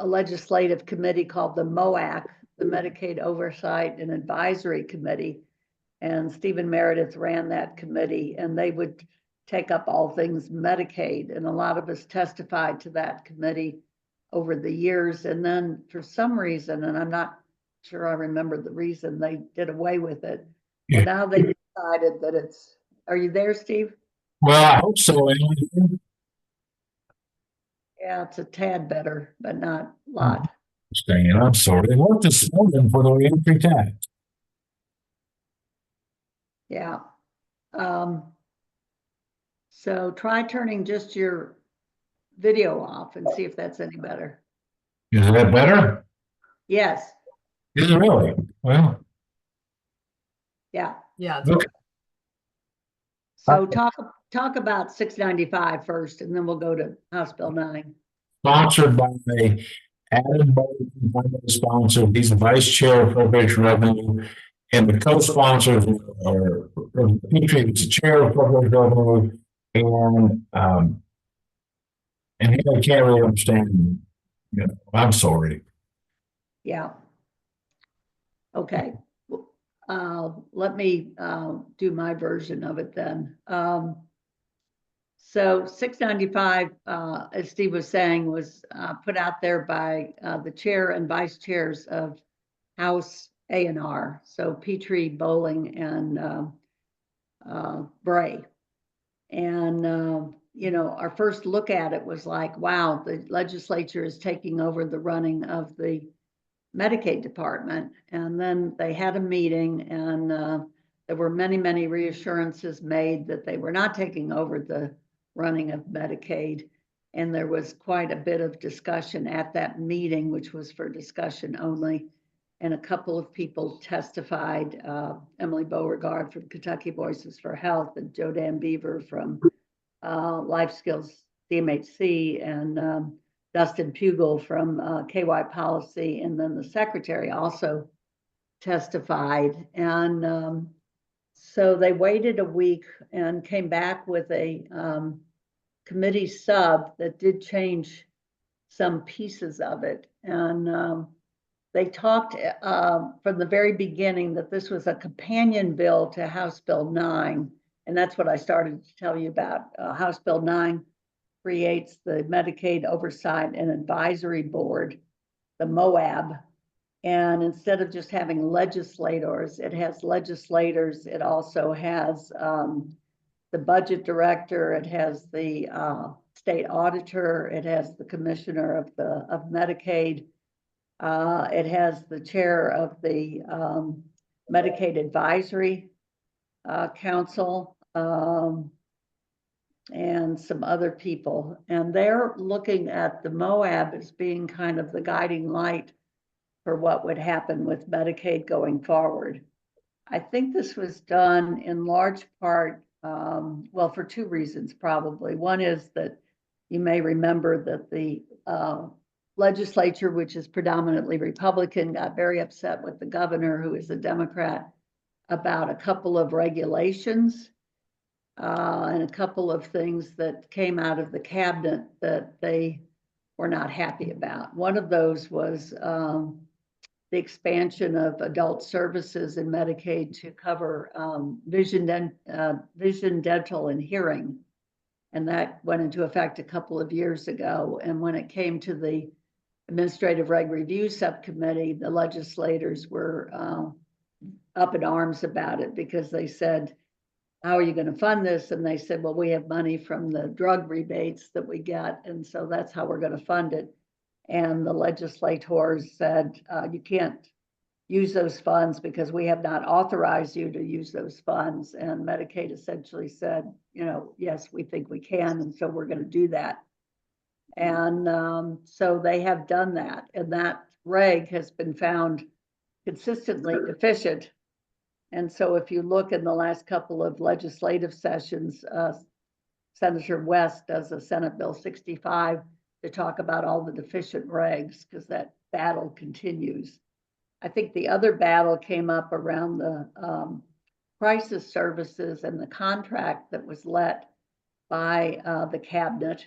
legislative committee called the MOAC, the Medicaid Oversight and Advisory Committee. And Stephen Meredith ran that committee, and they would take up all things Medicaid. And a lot of us testified to that committee over the years. And then for some reason, and I'm not sure I remember the reason, they did away with it. Yeah. And now they decided that it's, are you there, Steve? Well, I hope so. Anyway. Yeah, it's a tad better, but not a lot. Staying, I'm sorry. They worked this morning for the reentry tax. Yeah. So try turning just your video off and see if that's any better. Is that better? Yes. Is it really? Well. Yeah. Yeah. Okay. So talk about 695 first, and then we'll go to House Bill 9. Sponsored by Adam Bowden, sponsor. He's the vice chair of appropriation revenue, and the co-sponsors are Petrie, the chair of appropriation revenue, and he can't really understand. You know, I'm sorry. Yeah. Okay. Let me do my version of it then. So 695, as Steve was saying, was put out there by the chair and vice chairs of House A&R. So Petrie, Bowling, and Bray. And, you know, our first look at it was like, wow, the legislature is taking over the running of the Medicaid department. And then they had a meeting, and there were many, many reassurances made that they were not taking over the running of Medicaid. And there was quite a bit of discussion at that meeting, which was for discussion only. and a couple of people testified, Emily Beauregard from Kentucky Voices for Health and Joe Dan Beaver from Life Skills CMHC, and Dustin Pugel from KY Policy, and then the secretary also testified. And so they waited a week and came back with a committee sub that did change some pieces of it. And they talked from the very beginning that this was a companion bill to House Bill 9. And that's what I started to tell you about. House Bill 9 creates the Medicaid Oversight and Advisory Board, the MOAB. And instead of just having legislators, it has legislators. It also has the budget director. It has the state auditor. It has the commissioner of Medicaid. It has the chair of the Medicaid Advisory Council, and some other people. And they're looking at the MOAB as being kind of the guiding light for what would happen with Medicaid going forward. I think this was done in large part, well, for two reasons, probably. One is that you may remember that the legislature, which is predominantly Republican, got very upset with the governor, who is a Democrat, about a couple of regulations and a couple of things that came out of the cabinet that they were not happy about. One of those was the expansion of adult services in Medicaid to cover vision, dental, and hearing. And that went into effect a couple of years ago. And when it came to the Administrative Reg Review Subcommittee, the legislators were up in arms about it because they said, how are you going to fund this? And they said, well, we have money from the drug rebates that we get, and so that's how we're going to fund it. And the legislators said, you can't use those funds because we have not authorized you to use those funds. And Medicaid essentially said, you know, yes, we think we can, and so we're going to do that. And so they have done that, and that reg has been found consistently deficient. And so if you look in the last couple of legislative sessions, Senator West does a Senate Bill 65 to talk about all the deficient regs, because that battle continues. I think the other battle came up around the crisis services and the contract that was let by the cabinet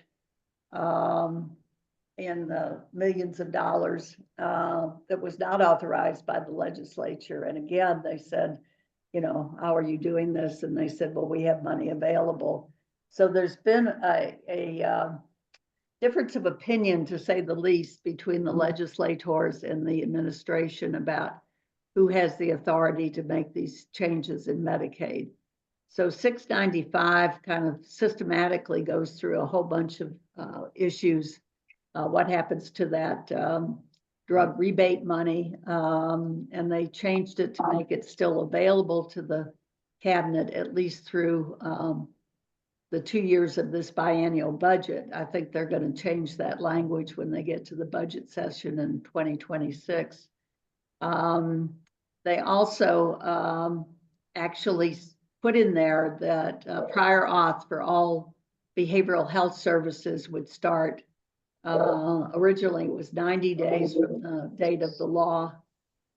in the millions of dollars that was not authorized by the legislature. And again, they said, you know, how are you doing this? And they said, well, we have money available. So there's been a difference of opinion, to say the least, between the legislators and the administration about who has the authority to make these changes in Medicaid. So 695 kind of systematically goes through a whole bunch of issues. What happens to that drug rebate money? And they changed it to make it still available to the cabinet, at least through the 2 years of this biennial budget. I think they're going to change that language when they get to the budget session in 2026. They also actually put in there that prior auth for all behavioral health services would start. Originally, it was 90 days from the date of the law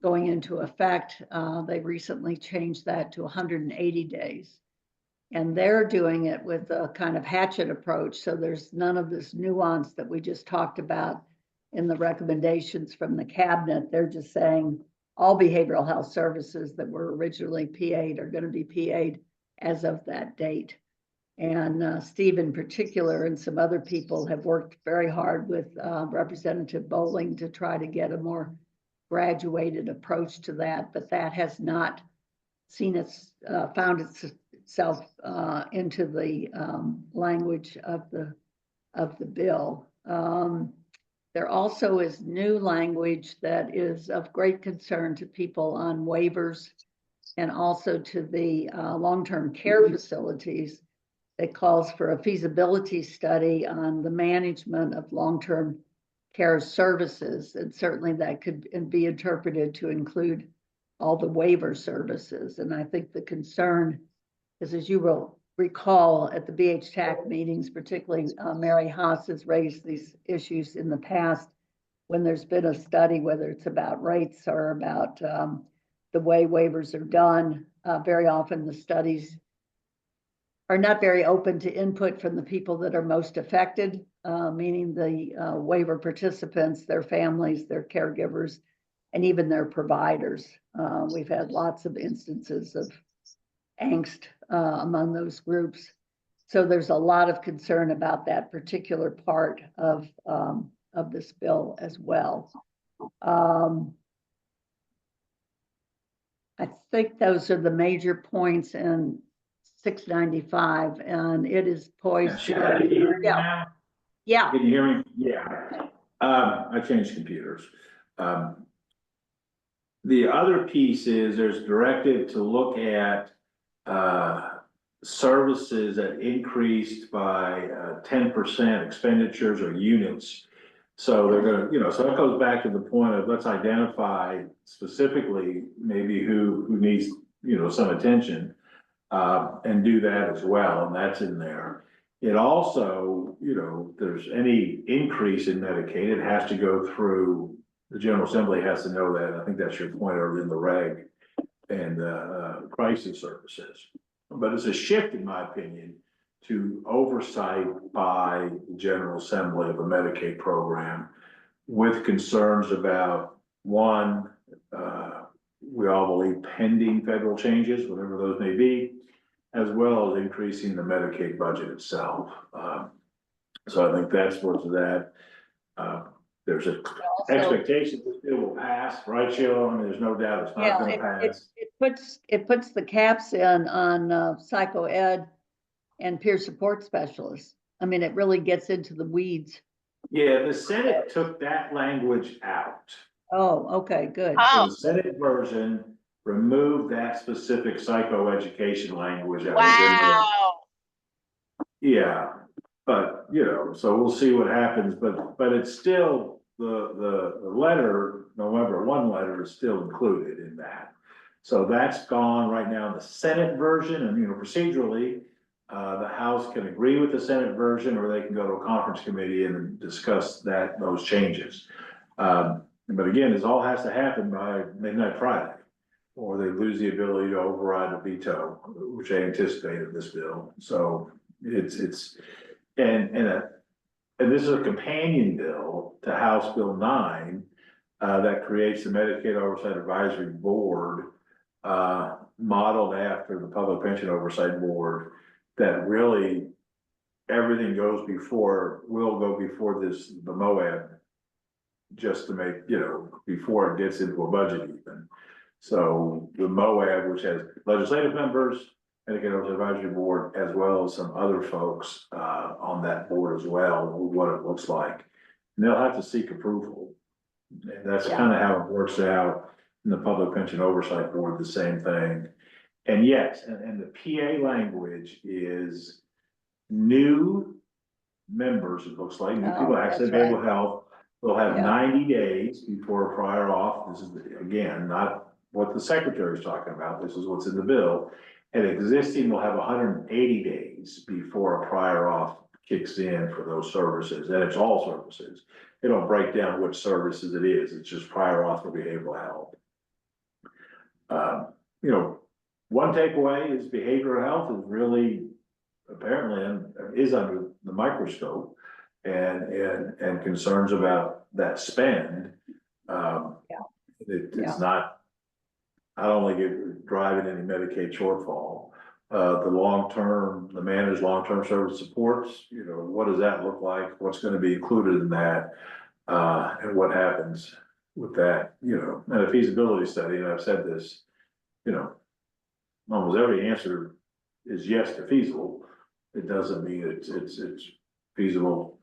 going into effect. They recently changed that to 180 days. And they're doing it with a kind of hatchet approach. So there's none of this nuance that we just talked about in the recommendations from the cabinet. They're just saying all behavioral health services that were originally PA'd are going to be PA'd as of that date. And Steve in particular and some other people have worked very hard with Representative Bowling to try to get a more graduated approach to that, but that has not seen its found itself into the language of the bill. There also is new language that is of great concern to people on waivers and also to the long-term care facilities. It calls for a feasibility study on the management of long-term care services, and certainly that could be interpreted to include all the waiver services. And I think the concern is, as you will recall at the BHTAC meetings, particularly Mary Haas has raised these issues in the past when there's been a study, whether it's about rates or about the way waivers are done. Very often the studies are not very open to input from the people that are most affected, meaning the waiver participants, their families, their caregivers, and even their providers. We've had lots of instances of angst among those groups. So there's a lot of concern about that particular part of this bill as well. I think those are the major points in 695, and it is poised to go. Yeah. Yeah. Can you hear me? Yeah. I changed computers. The other piece is there's directive to look at services that increased by 10% expenditures or units. So they're going to, so that goes back to the point of let's identify specifically maybe who needs, some attention and do that as well. And that's in there. It also, there's any increase in Medicaid, it has to go through the General Assembly has to know that. I think that's your point over in the reg and crisis services. But it's a shift, in my opinion, to oversight by the General Assembly of a Medicaid program with concerns about, one, we all believe pending federal changes, whatever those may be, as well as increasing the Medicaid budget itself. So I think that's what's that. There's an expectation that it will pass, right, Sheila? I mean, there's no doubt it's not going to pass. It puts the caps in on psycho ed and peer support specialists. I mean, it really gets into the weeds. Yeah, the Senate took that language out. Oh, okay, good. So the Senate version removed that specific psychoeducation language. Wow. Yeah, but so we'll see what happens. But it's still the letter, November 1 letter is still included in that. So that's gone right now in the Senate version, and procedurally, the House can agree with the Senate version, or they can go to a conference committee and discuss those changes. But again, this all has to happen by midnight Friday, or they lose the ability to override a veto, which I anticipate in this bill. So and this is a companion bill to House Bill 9 that creates the Medicaid Oversight Advisory Board, modeled after the Public Pension Oversight Board, that really everything will go before the MOAB, just to make, before it gets into a budget even. So the MOAB, which has legislative members, Medicaid Oversight Advisory Board, as well as some other folks on that board as well, what it looks like. And they'll have to seek approval. And that's kind of how it works out in the Public Pension Oversight Board, the same thing. And yes, and the PA language is new members, it looks like, new people accessing behavioral health will have 90 days before a prior auth. This is, again, not what the secretary is talking about. This is what's in the bill. And existing will have 180 days before a prior auth kicks in for those services. And it's all services. They don't break down which services it is. It's just prior auth for behavioral health. One takeaway is behavioral health is really apparently is under the microscope, and concerns about that spend. It's not only driving any Medicaid shortfall. The managed long-term service supports, what does that look like? What's going to be included in that? And what happens with that, and a feasibility study, and I've said this, almost every answer is yes to feasible. It doesn't mean it's feasible,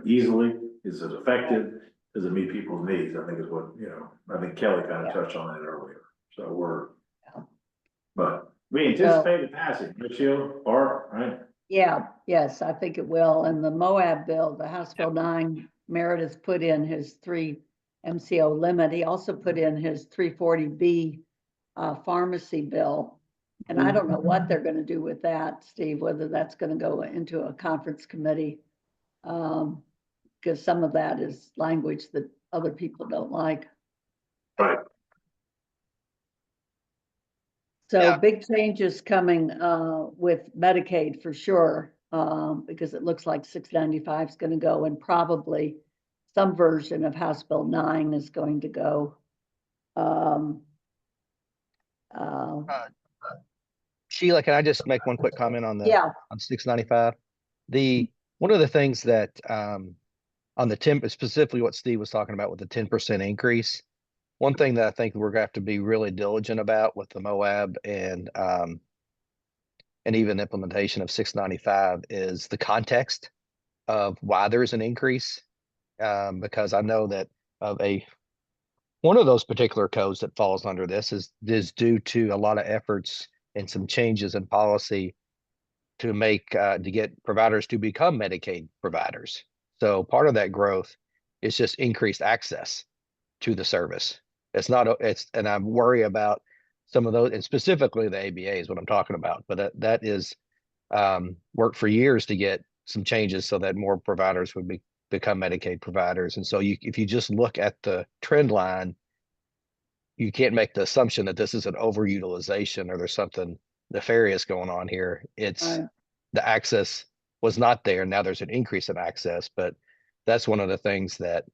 easily. Is it effective? Does it meet people's needs? I think is what, I think Kelly kind of touched on that earlier. So but we anticipate it passing, right? Yeah, yes, I think it will. And the MOAB bill, the House Bill 9 Meredith put in his 3 MCO limit. He also put in his 340B pharmacy bill. And I don't know what they're going to do with that, Steve, whether that's going to go into a conference committee. Because some of that is language that other people don't like. Right. So big changes coming with Medicaid for sure, because it looks like 695 is going to go, and probably some version of House Bill 9 is going to go. Sheila, can I just make one quick comment on Yeah. on 695? One of the things that on the 10, specifically what Steve was talking about with the 10% increase, one thing that I think we're gonna have to be really diligent about with the Moab and even implementation of 695 is the context of why there's an increase. Because I know that one of those particular codes that falls under this is due to a lot of efforts and some changes in policy to get providers to become Medicaid providers. So part of that growth is just increased access to the service. And I worry about some of those, and specifically the ABA is what I'm talking about, but that is worked for years to get some changes so that more providers would become Medicaid providers. And so if you just look at the trend line, you can't make the assumption that this is an overutilization or there's something nefarious going on here. It's the access was not there. Now there's an increase in access, but that's one of the things that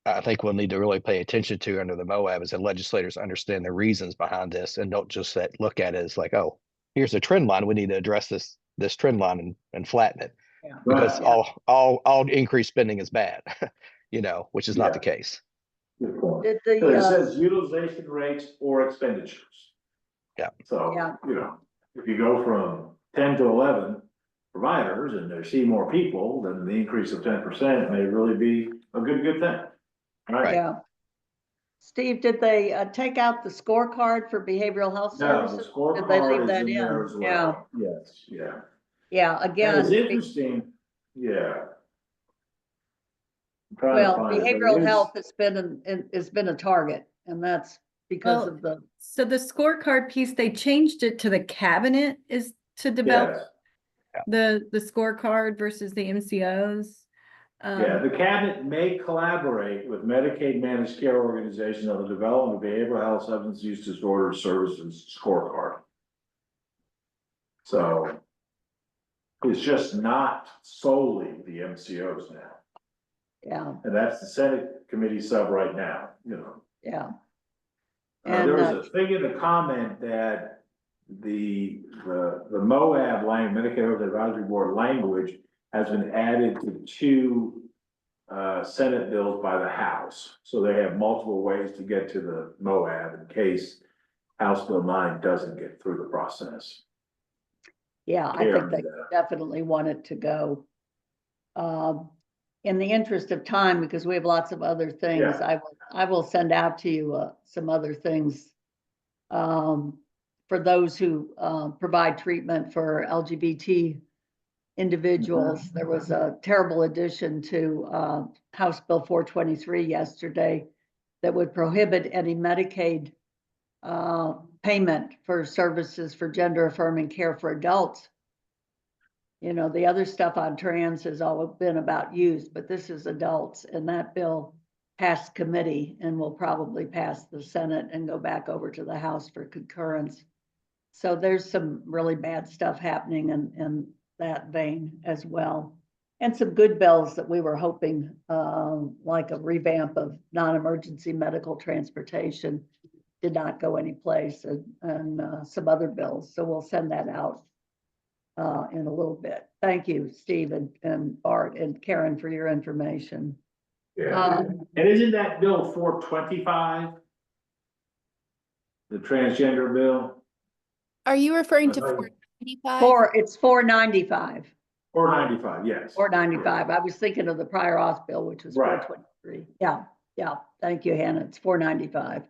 I think we'll need to really pay attention to under the Moab is that legislators understand the reasons behind this and don't just look at it as like, oh, here's a trend line. We need to address this trend line and flatten it. Yeah. Because all increased spending is bad, which is not the case. Good point. Did It says utilization rates or expenditures. Yeah. So, if you go from 10 to 11 providers and they see more people, then the increase of 10% may really be a good thing. Right? Yeah. Steve, did they take out the scorecard for behavioral health services? No, the scorecard Did they leave is that in in? there as well. Yes, yeah. Yeah, again. And it's interesting, yeah. I'm trying to Well, find it, but it behavioral is- health has been a target, and that's because of the. So the scorecard piece, they changed it to the cabinet is to develop the scorecard versus the MCOs. Yeah, the cabinet may collaborate with Medicaid managed care organizations on the development of behavioral health substance use disorder services scorecard. So it's just not solely the MCOs now. Yeah. And that's the Senate committee sub right now, Yeah. There was a thing in the comment that the Moab Medicare Health Advisory Board language has been added to 2 Senate bills by the House. So they have multiple ways to get to the Moab in case House Bill 9 doesn't get through the process. Yeah, I think they definitely want it to go. In the interest of time, because we have lots of other things, I will send out to you some other things for those who provide treatment for LGBT individuals. There was a terrible addition to House Bill 423 yesterday that would prohibit any Medicaid payment for services for gender affirming care for adults. The other stuff on trans has all been about youth, but this is adults, and that bill passed committee and will probably pass the Senate and go back over to the House for concurrence. So there's some really bad stuff happening in that vein as well. And some good bills that we were hoping, like a revamp of non-emergency medical transportation did not go anyplace, and some other bills. So we'll send that out in a little bit. Thank you, Steve and Bart and Karen, for your information. Yeah. And isn't that bill 425? The transgender bill? Are you referring to 495? It's 495. 495, yes. 495. I was thinking of the prior auth bill, which was 423. Yeah. Thank you, Hannah. It's 495.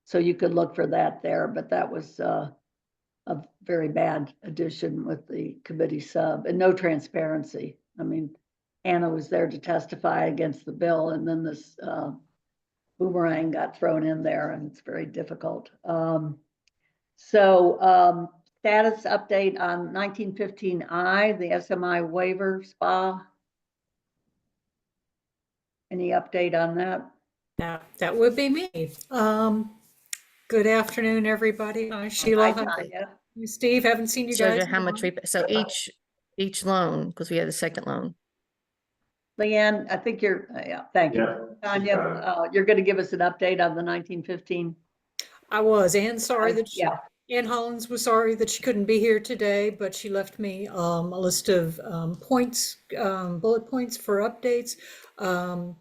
So you could look for that there, but that was a very bad addition with the committee sub and no transparency. I mean, Anna was there to testify against the bill, and then this boomerang got thrown in there, and it's very difficult. Status update on 1915I, the SMI waiver spa. Any update on that? That would be me. Good afternoon, everybody. Hi, Sheila. Hi, Tanya. Steve, haven't seen you Shows guys. you how much we, so each loan, because we had the second loan. Leanne, I think you're, yeah, thank you. Yeah. Tanya, you're going to give us an update on the 1915. I was, and sorry that yeah. Ann Hollins was sorry that she couldn't be here today, but she left me a list of points, bullet points for updates. I've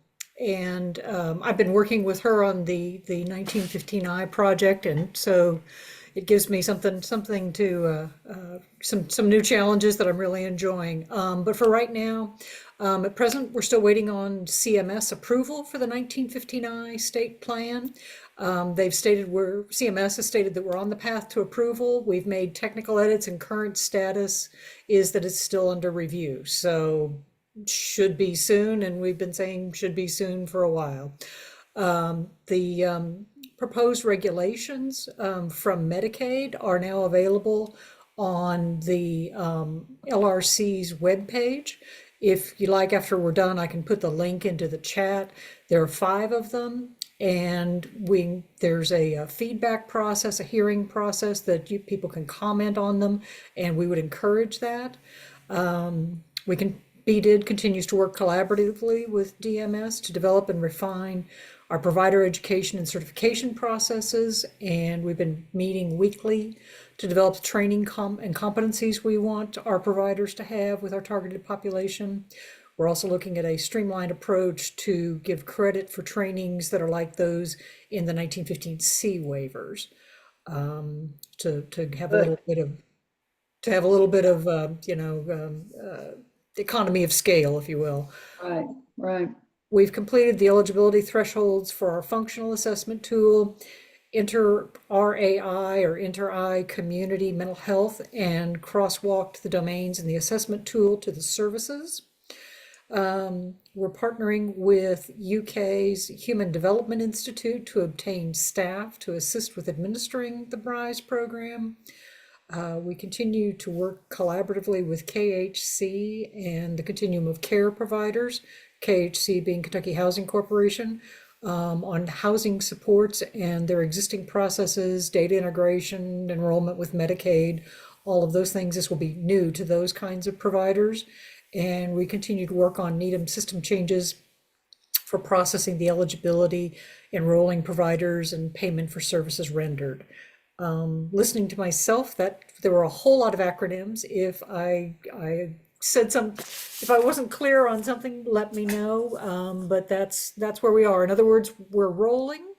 been working with her on the 1915I project, and so it gives me something to some new challenges that I'm really enjoying. But for right now, at present, we're still waiting on CMS approval for the 1915I state plan. CMS has stated that we're on the path to approval. We've made technical edits, and current status is that it's still under review. So should be soon, and we've been saying should be soon for a while. The proposed regulations from Medicaid are now available on the LRC's webpage. If you like, after we're done, I can put the link into the chat. There are 5 of them, and there's a feedback process, a hearing process that people can comment on them, and we would encourage that. BDID continues to work collaboratively with DMS to develop and refine our provider education and certification processes, and we've been meeting weekly to develop the training and competencies we want our providers to have with our targeted population. We're also looking at a streamlined approach to give credit for trainings that are like those in the 1915C waivers, to have a little bit of economy of scale, if you will. Right, right. We've completed the eligibility thresholds for our functional assessment tool, Inter-RAI or Inter-I Community Mental Health, and crosswalked the domains in the assessment tool to the services. We're partnering with UK's Human Development Institute to obtain staff to assist with administering the BRISE program. We continue to work collaboratively with KHC and the Continuum of Care providers, KHC being Kentucky Housing Corporation, on housing supports and their existing processes, data integration, enrollment with Medicaid, all of those things. This will be new to those kinds of providers. And we continue to work on NEDM system changes for processing the eligibility, enrolling providers, and payment for services rendered. Listening to myself, that there were a whole lot of acronyms. If I said if I wasn't clear on something, let me know. But that's where we are. In other words, we're rolling.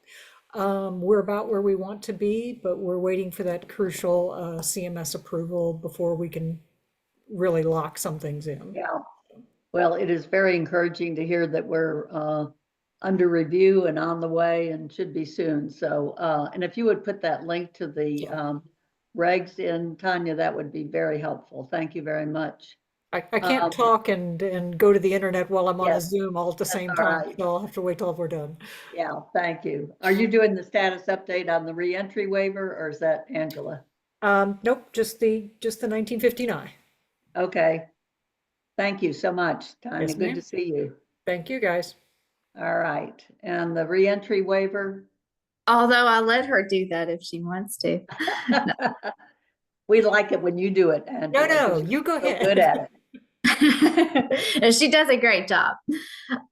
We're about where we want to be, but we're waiting for that crucial CMS approval before we can really lock some things in. Yeah. Well, it is very encouraging to hear that we're under review and on the way and should be soon. So, and if you would put that link to the regs in, Tanya, that would be very helpful. Thank you very much. I can't talk and go to the internet while I'm on a Zoom all at the same time, right. so I'll have to wait till we're done. Yeah, thank you. Are you doing the status update on the reentry waiver, or is that Angela? Nope, just the 1959. Okay. Thank you so much, Tanya. Yes, Good ma'am. to see you. Thank you, guys. All right. And the reentry waiver? Although I'll let her do that if she wants to. We like it when you do it, Angela. No, you go ahead. Good at it. She does a great job.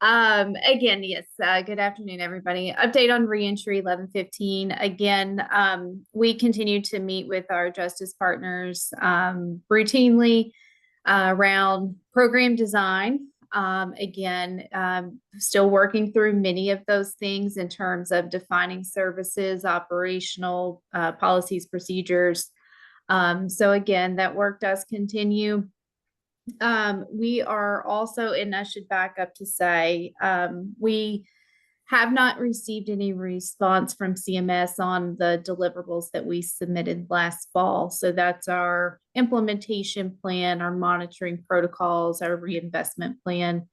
Again, yes, good afternoon, everybody. Update on reentry 1115. Again, we continue to meet with our justice partners routinely around program design. Again, still working through many of those things in terms of defining services, operational policies, procedures. So again, that work does continue. We are also, and I should back up to say, we have not received any response from CMS on the deliverables that we submitted last fall. So that's our implementation plan, our monitoring protocols, our reinvestment plan.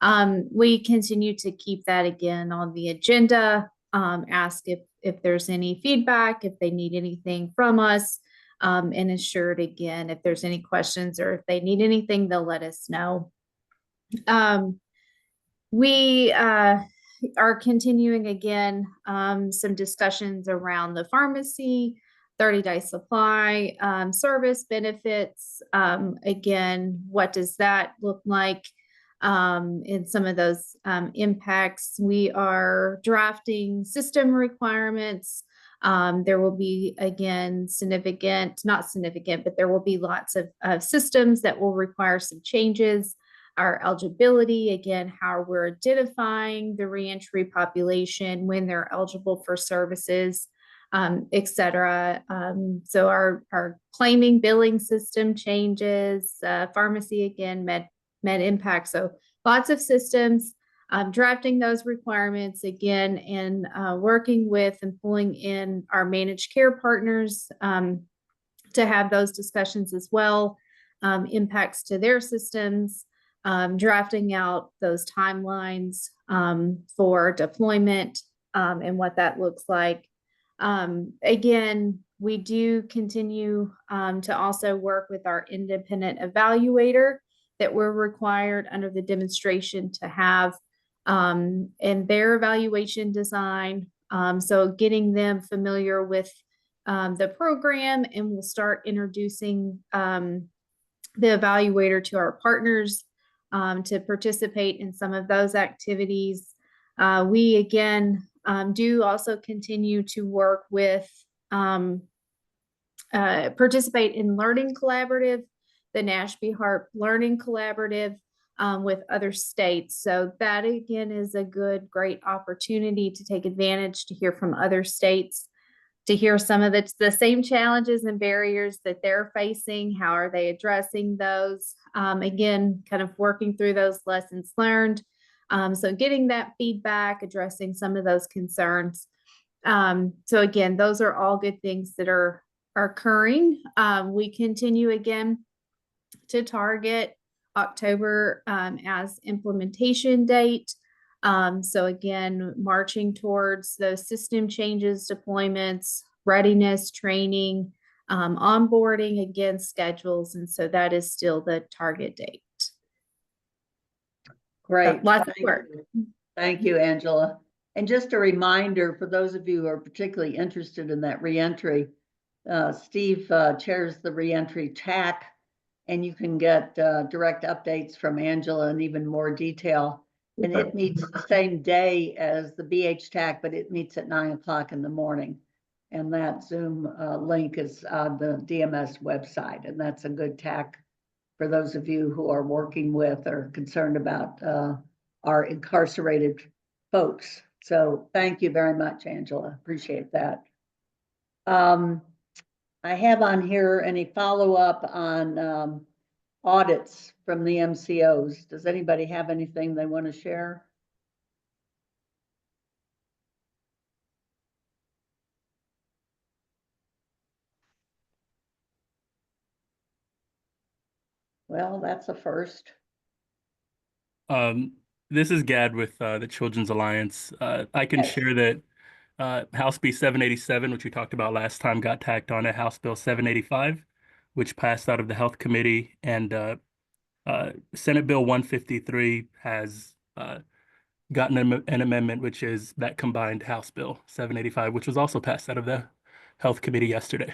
We continue to keep that again on the agenda, ask if there's any feedback, if they need anything from us, and assured again, if there's any questions or if they need anything, they'll let us know. We are continuing again some discussions around the pharmacy, 30-day supply, service benefits. Again, what does that look like in some of those impacts? We are drafting system requirements. There will be, again, not significant, but there will be lots of systems that will require some changes. Our eligibility, again, how we're identifying the reentry population when they're eligible for services, et cetera. So our claiming billing system changes, pharmacy, again, med impact. So lots of systems, drafting those requirements again, and working with and pulling in our managed care partners to have those discussions as well, impacts to their systems. Drafting out those timelines for deployment and what that looks like. Again, we do continue to also work with our independent evaluator that we're required under the demonstration to have and their evaluation design. So getting them familiar with the program, and we'll start introducing the evaluator to our partners to participate in some of those activities. We, again, do also continue to work with, participate in Learning Collaborative, the Nashby Harp Learning Collaborative with other states. So that, again, is a great opportunity to take advantage, to hear from other states, to hear some of the same challenges and barriers that they're facing. How are they addressing those? Again, kind of working through those lessons learned. So getting that feedback, addressing some of those concerns. So again, those are all good things that are occurring. We continue again to target October as implementation date. So again, marching towards those system changes, deployments, readiness, training, onboarding, again, schedules. And so that is still the target date. Great. Lots of work. Thank you, Angela. And just a reminder for those of you who are particularly interested in that reentry, Steve chairs the reentry TAC, and you can get direct updates from Angela in even more detail. And it meets the same day as the BH TAC, but it meets at 9 o'clock in the morning. And that Zoom link is on the DMS website. And that's a good TAC for those of you who are working with or concerned about our incarcerated folks. So thank you very much, Angela. Appreciate that. I have on here any follow-up on audits from the MCOs. Does anybody have anything they want to share? Well, that's a first. This is Gad with the Children's Alliance. I can share that House Bill 787, which we talked about last time, got tacked on to House Bill 785, which passed out of the Health Committee, and Senate Bill 153 has gotten an amendment, which is that combined House Bill 785, which was also passed out of the Health Committee yesterday.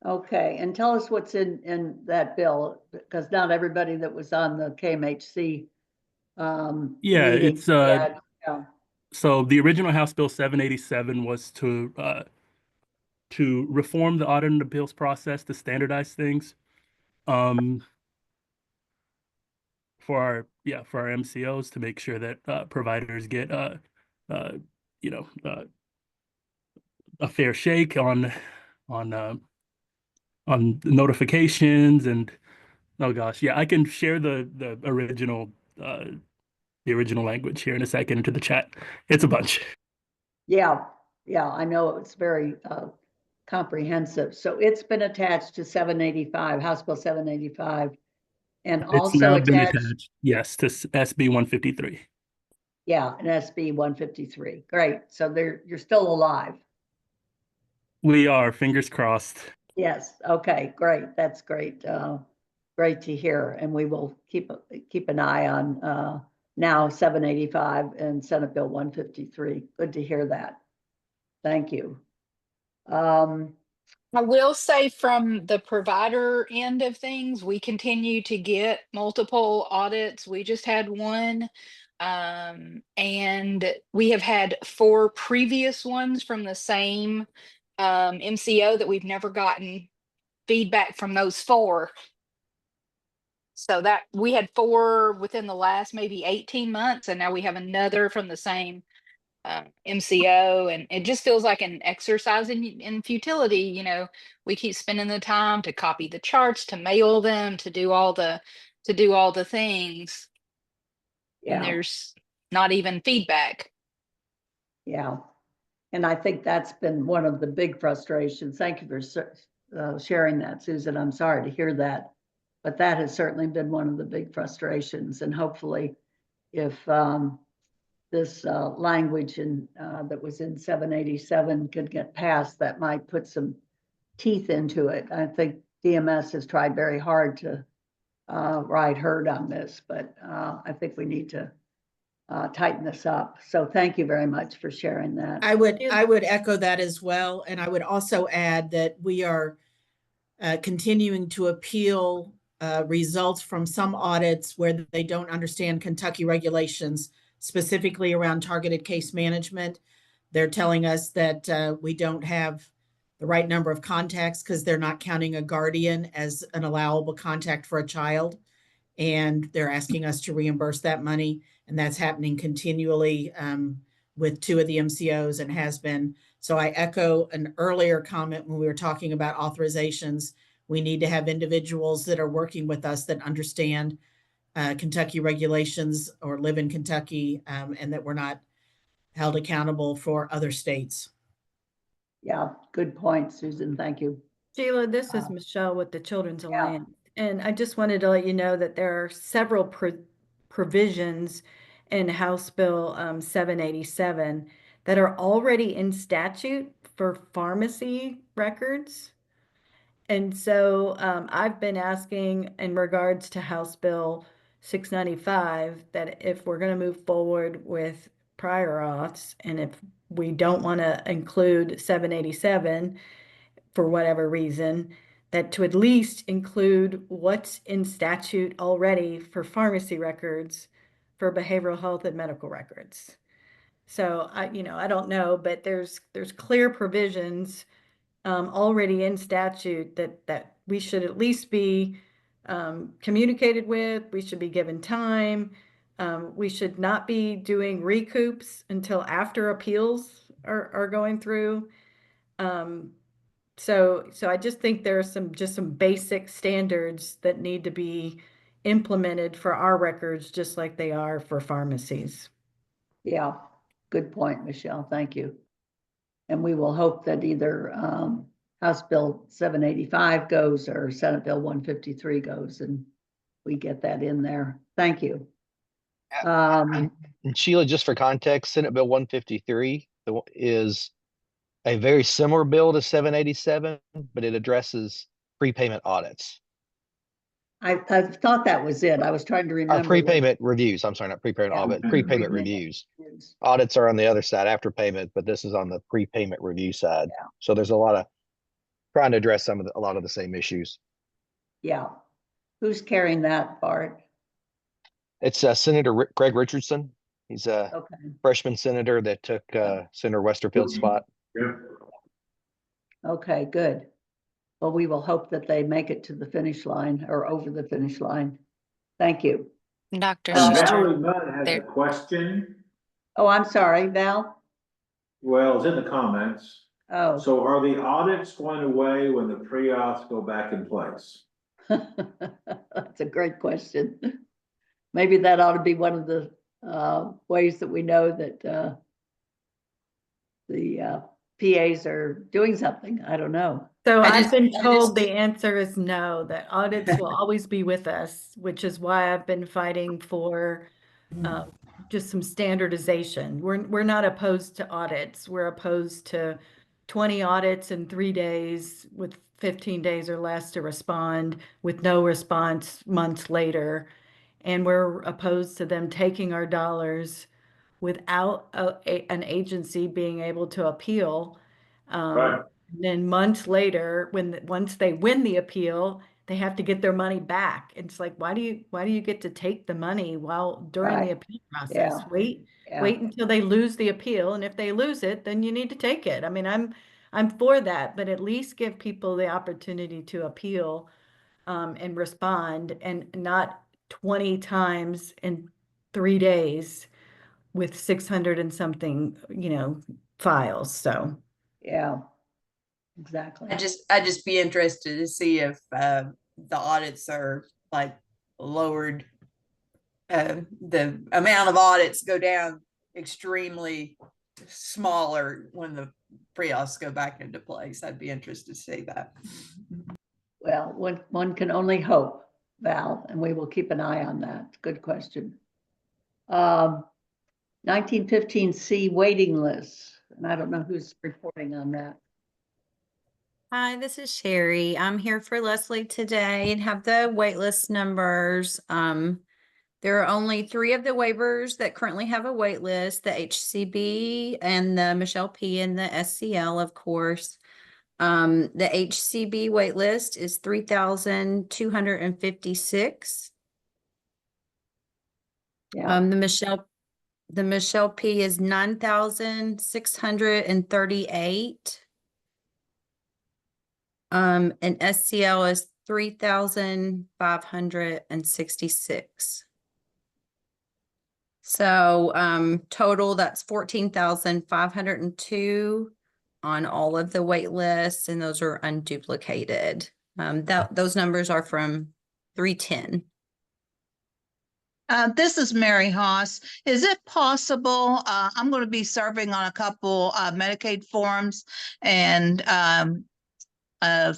Okay, and tell us what's in that bill, because not everybody that was on the KMHC Yeah, meeting it's yeah. So the original House Bill 787 was to reform the audit and appeals process to standardize things for our MCOs, to make sure that providers get a fair shake on notifications. And oh gosh, yeah, I can share the original language here in a second into the chat. It's a bunch. Yeah, I know it's very comprehensive. So it's been attached to 785, House Bill 785. And It's also now been attached, attached, yes, to SB 153. yeah, an SB 153. Great. So you're still alive. We are, fingers crossed. Yes. Okay, great. That's great. Great to hear. And we will keep an eye on now 785 and Senate Bill 153. Good to hear that. Thank you. I will say from the provider end of things, we continue to get multiple audits. We just had one. And we have had 4 previous ones from the same MCO that we've never gotten feedback from those 4. So that we had 4 within the last maybe 18 months, and now we have another from the same MCO, and it just feels like an exercise in futility. You know, we keep spending the time to copy the charts, to mail them, to do all the things, and Yeah. there's not even feedback. Yeah. And I think that's been one of the big frustrations. Thank you for sharing that, Susan. I'm sorry to hear that, but that has certainly been one of the big frustrations. And hopefully, if this language that was in 787 could get passed, that might put some teeth into it. I think DMS has tried very hard to ride herd on this, but I think we need to tighten this up. So thank you very much for sharing that. I would echo that as well. And I would also add that we are continuing to appeal results from some audits where they don't understand Kentucky regulations, specifically around targeted case management. They're telling us that we don't have the right number of contacts because they're not counting a guardian as an allowable contact for a child. And they're asking us to reimburse that money. And that's happening continually with 2 of the MCOs and has been. So I echo an earlier comment when we were talking about authorizations. We need to have individuals that are working with us that understand Kentucky regulations or live in Kentucky, and that we're not held accountable for other states. Yeah, good point, Susan. Thank you. Sheila, this is Michelle with the Children's Alliance. And I just wanted to let you know that there are several provisions in House Bill 787 that are already in statute for pharmacy records. And so I've been asking in regards to House Bill 695 that if we're going to move forward with prior auths, and if we don't want to include 787 for whatever reason, that to at least include what's in statute already for pharmacy records for behavioral health and medical records. So I don't know, but there's clear provisions already in statute that we should at least be communicated with. We should be given time. We should not be doing recoups until after appeals are going through. So I just think there are some basic standards that need to be implemented for our records, just like they are for pharmacies. Yeah, good point, Michelle. Thank you. And we will hope that either House Bill 785 goes or Senate Bill 153 goes, and we get that in there. Thank you. And Sheila, just for context, Senate Bill 153 is a very similar bill to 787, but it addresses prepayment audits. I thought that was it. I was trying to remember. Prepayment reviews. I'm sorry, not prepayment audit, prepayment reviews. Audits are on the other side after payment, but this is on the prepayment review side. Yeah. So there's a lot of trying to address a lot of the same issues. Yeah. Who's carrying that, Bart? It's Senator Greg Richardson. He's a freshman senator that took Senator Westerfield's spot. Okay, good. Well, we will hope that they make it to the finish line or over the finish line. Thank you. Dr. Valerie Mudd has a question. Oh, I'm sorry, Val. Well, it's in the comments. Oh. So are the audits going away when the pre-auths go back in place? That's a great question. Maybe that ought to be one of the ways that we know that the PAs are doing something. I don't know. So I I've just- been I told just- the answer is no, that audits will always be with us, which is why I've been fighting for just some standardization. We're not opposed to audits. We're opposed to 20 audits in 3 days with 15 days or less to respond with no response months later. And we're opposed to them taking our dollars without an agency being able to appeal. Right. Then months later, once they win the appeal, they have to get their money back. It's like, why do you get to take the money during the Right. appeal process? Yeah. Wait Yeah. until they lose the appeal, and if they lose it, then you need to take it. I mean, I'm for that, but at least give people the opportunity to appeal and respond, and not 20 times in 3 days with 600 and something, files. So Yeah. Exactly. I'd just be interested to see if the audits are like lowered. The amount of audits go down extremely smaller when the pre-auths go back into place. I'd be interested to see that. Well, one can only hope, Val, and we will keep an eye on that. Good question. 1915C waiting list, and I don't know who's reporting on that. Hi, this is Sherry. I'm here for Leslie today and have the waitlist numbers. There are only 3 of the waivers that currently have a wait list, the HCB and the Michelle P and the SCL, of course. The HCB wait list is 3,256. Yeah. The Michelle P is 9,638. And SCL is 3,566. So total, that's 14,502 on all of the wait lists, and those are unduplicated. Those numbers are from 310. This is Mary Haas. Is it possible, I'm going to be serving on a couple Medicaid forums and a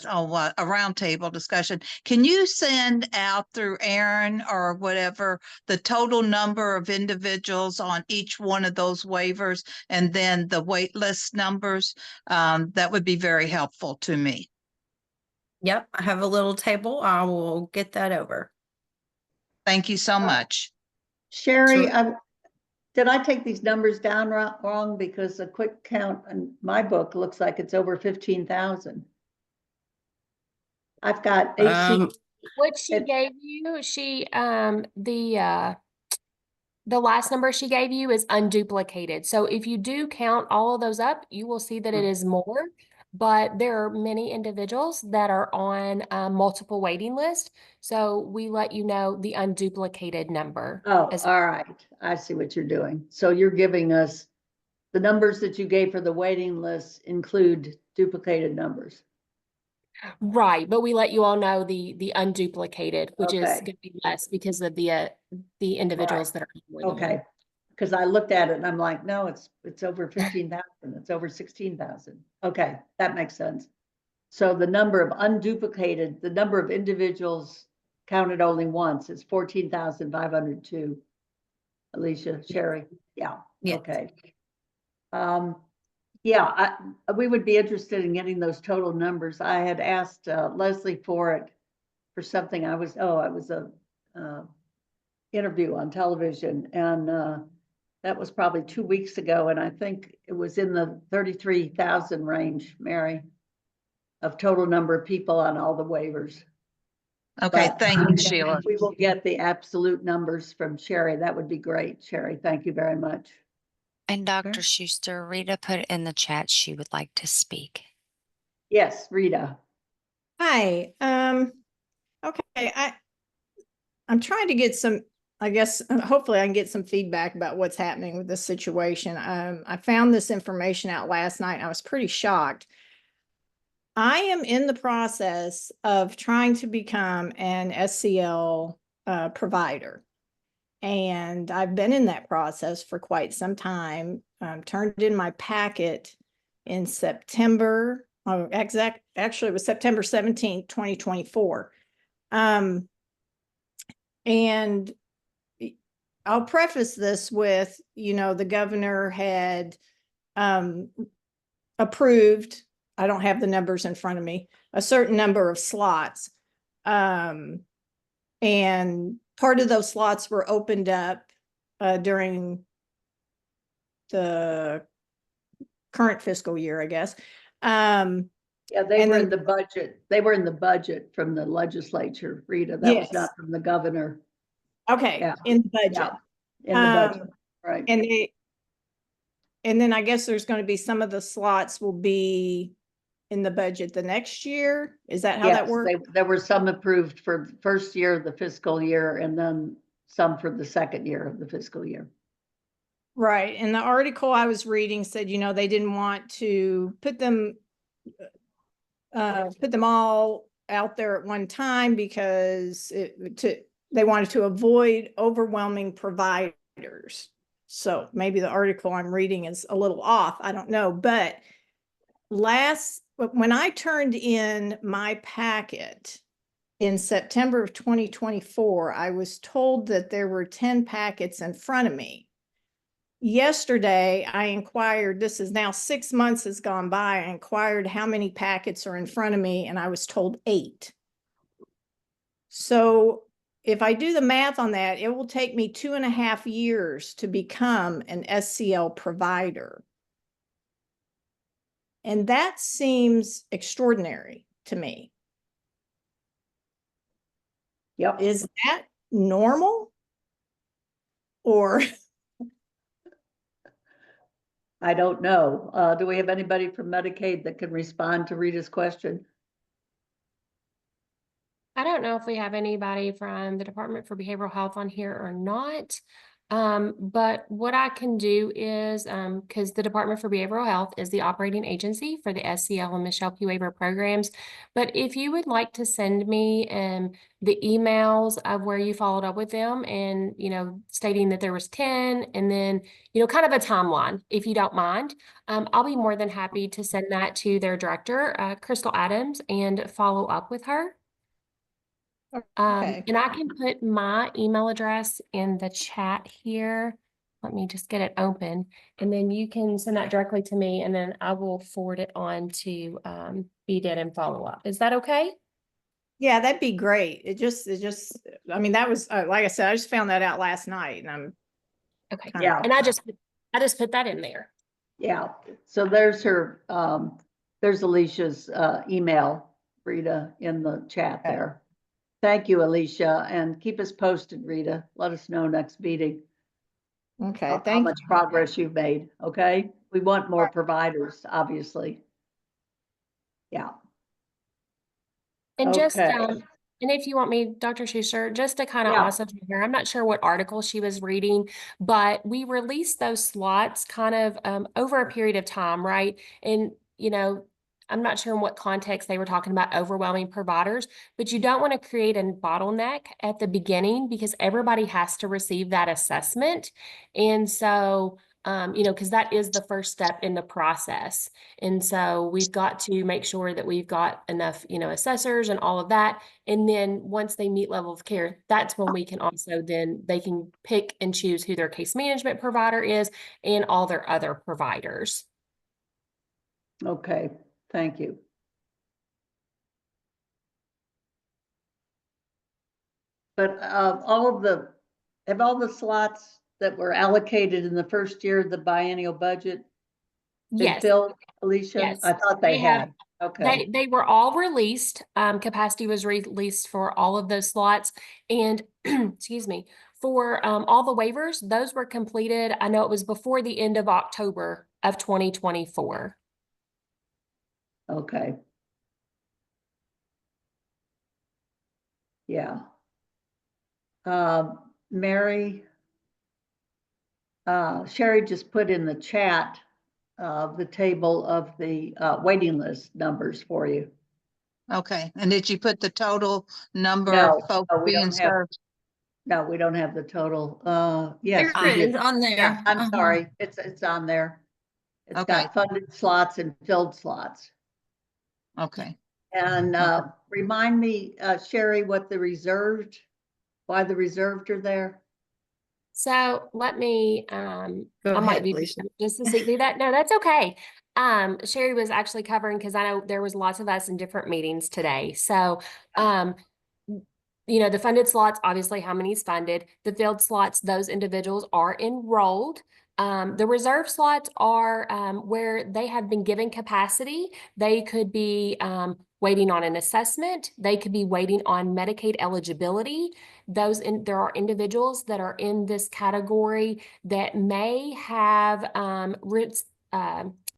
roundtable discussion. Can you send out through Aaron or whatever the total number of individuals on each one of those waivers and then the wait list numbers? That would be very helpful to me. Yep, I have a little table. I will get that over. Thank you so much. Sherry, Sure. did I take these numbers down wrong? Because a quick count in my book looks like it's over 15,000. I've got AC. What she gave you, the last number she gave you is unduplicated. So if you do count all of those up, you will see that it is more, but there are many individuals that are on multiple waiting lists. So we let you know the unduplicated number. Oh, all right. I see what you're doing. So you're giving us the numbers that you gave for the waiting list include duplicated numbers. Right, but we let you all know the unduplicated, which is Okay. going to be less because of the individuals that are on more than one. Okay. Because I looked at it and I'm like, no, it's over 15,000. It's over 16,000. Okay, that makes sense. So the number of unduplicated, the number of individuals counted only once is 14,502. Alicia, Sherry, yeah. Yes. Okay. Yeah, we would be interested in getting those total numbers. I had asked Leslie for something. It was a interview on television, and that was probably 2 weeks ago, and I think it was in the 33,000 range, Mary, of total number of people on all the waivers. Okay, But thank you, Sheila. we will get the absolute numbers from Sherry. That would be great, Sherry. Thank you very much. And Dr. Schuster, Rita put in the chat she would like to speak. Yes, Rita. Hi. Okay. I'm trying to get some, I guess, hopefully I can get some feedback about what's happening with this situation. I found this information out last night and I was pretty shocked. I am in the process of trying to become an SCL provider. And I've been in that process for quite some time. Turned in my packet in September actually it was September 17th, 2024. And I'll preface this with, the governor had approved, I don't have the numbers in front of me, a certain number of slots. And part of those slots were opened up during the current fiscal year, I guess. Yeah, they were in the budget. They were in the budget from the legislature, Rita. That was not from the governor. Okay, Yeah. in the budget. Yeah, in the budget, right. And then I guess there's going to be some of the slots will be in the budget the next year. Is that how that works? There were some approved for the first year of the fiscal year and then some for the second year of the fiscal year. Right. And the article I was reading said, they didn't want to put them all out there at one time because they wanted to avoid overwhelming providers. So maybe the article I'm reading is a little off. I don't know. But when I turned in my packet in September of 2024, I was told that there were 10 packets in front of me. Yesterday, I inquired, this is now 6 months has gone by, I inquired how many packets are in front of me, and I was told 8. So if I do the math on that, it will take me 2.5 years to become an SCL provider. And that seems extraordinary to me. Yep. Is that normal? Or I don't know. Do we have anybody from Medicaid that can respond to Rita's question? I don't know if we have anybody from the Department for Behavioral Health on here or not. But what I can do is, because the Department for Behavioral Health is the operating agency for the SCL and Michelle P. waiver programs. But if you would like to send me the emails of where you followed up with them and, stating that there was 10 and then, kind of a timeline, if you don't mind, I'll be more than happy to send that to their director, Crystal Adams, and follow up with her. And I can put my email address in the chat here. Let me just get it open, and then you can send that directly to me, and then I will forward it on to BDED and follow up. Is that okay? Yeah, that'd be great. It just, I mean, that was, like I said, I just found that out last night, and I'm okay. Yeah. And I just put that in there. Yeah. So there's her, there's Alicia's email, Rita, in the chat there. Thank you, Alicia, and keep us posted, Rita. Let us know next meeting. Okay, How much progress you've made, okay? We want more providers, obviously. Yeah. And just, Okay. and if you want me, Dr. Schuster, just to kind of also hear, I'm not sure what article she was reading, but we released those slots kind of over a period of time, right? And, I'm not sure in what context they were talking about overwhelming providers, but you don't want to create a bottleneck at the beginning because everybody has to receive that assessment. And so, because that is the first step in the process. And so we've got to make sure that we've got enough, assessors and all of that. And then once they meet level of care, that's when we can also then they can pick and choose who their case management provider is and all their other providers. Okay, thank you. But have all the slots that were allocated in the first year of the biennial budget been filled, Alicia? Yes. I thought they had. Okay. They were all released. Capacity was released for all of those slots. And excuse me, for all the waivers, those were completed. I know it was before the end of October of 2024. Okay. Yeah. Mary, Sherry just put in the chat the table of the waiting list numbers for you. Okay, and did you put the total number No, of folks we being don't have. served? No, we don't have the total. Yes, There we it did. is on there. Yeah, I'm sorry. It's on there. It's got funded slots and filled slots. Okay. And remind me, Sherry, what the reserved, why the reserved are there? So let me, Go I might ahead, be Lisa. just to see through that. No, that's okay. Sherry was actually covering because I know there was lots of us in different meetings today. So, you know, the funded slots, obviously how many is funded, the filled slots, those individuals are enrolled. The reserve slots are where they have been given capacity. They could be waiting on an assessment. They could be waiting on Medicaid eligibility. There are individuals that are in this category that may have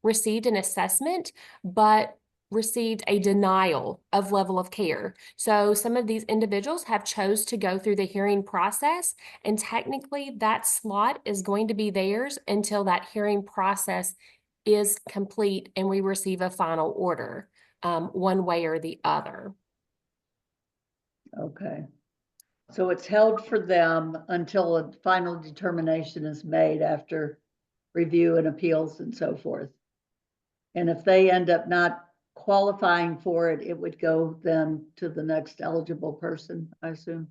received an assessment, but received a denial of level of care. So some of these individuals have chose to go through the hearing process, and technically that slot is going to be theirs until that hearing process is complete and we receive a final order, one way or the other. Okay. So it's held for them until a final determination is made after review and appeals and so forth. And if they end up not qualifying for it, it would go then to the next eligible person, I assume.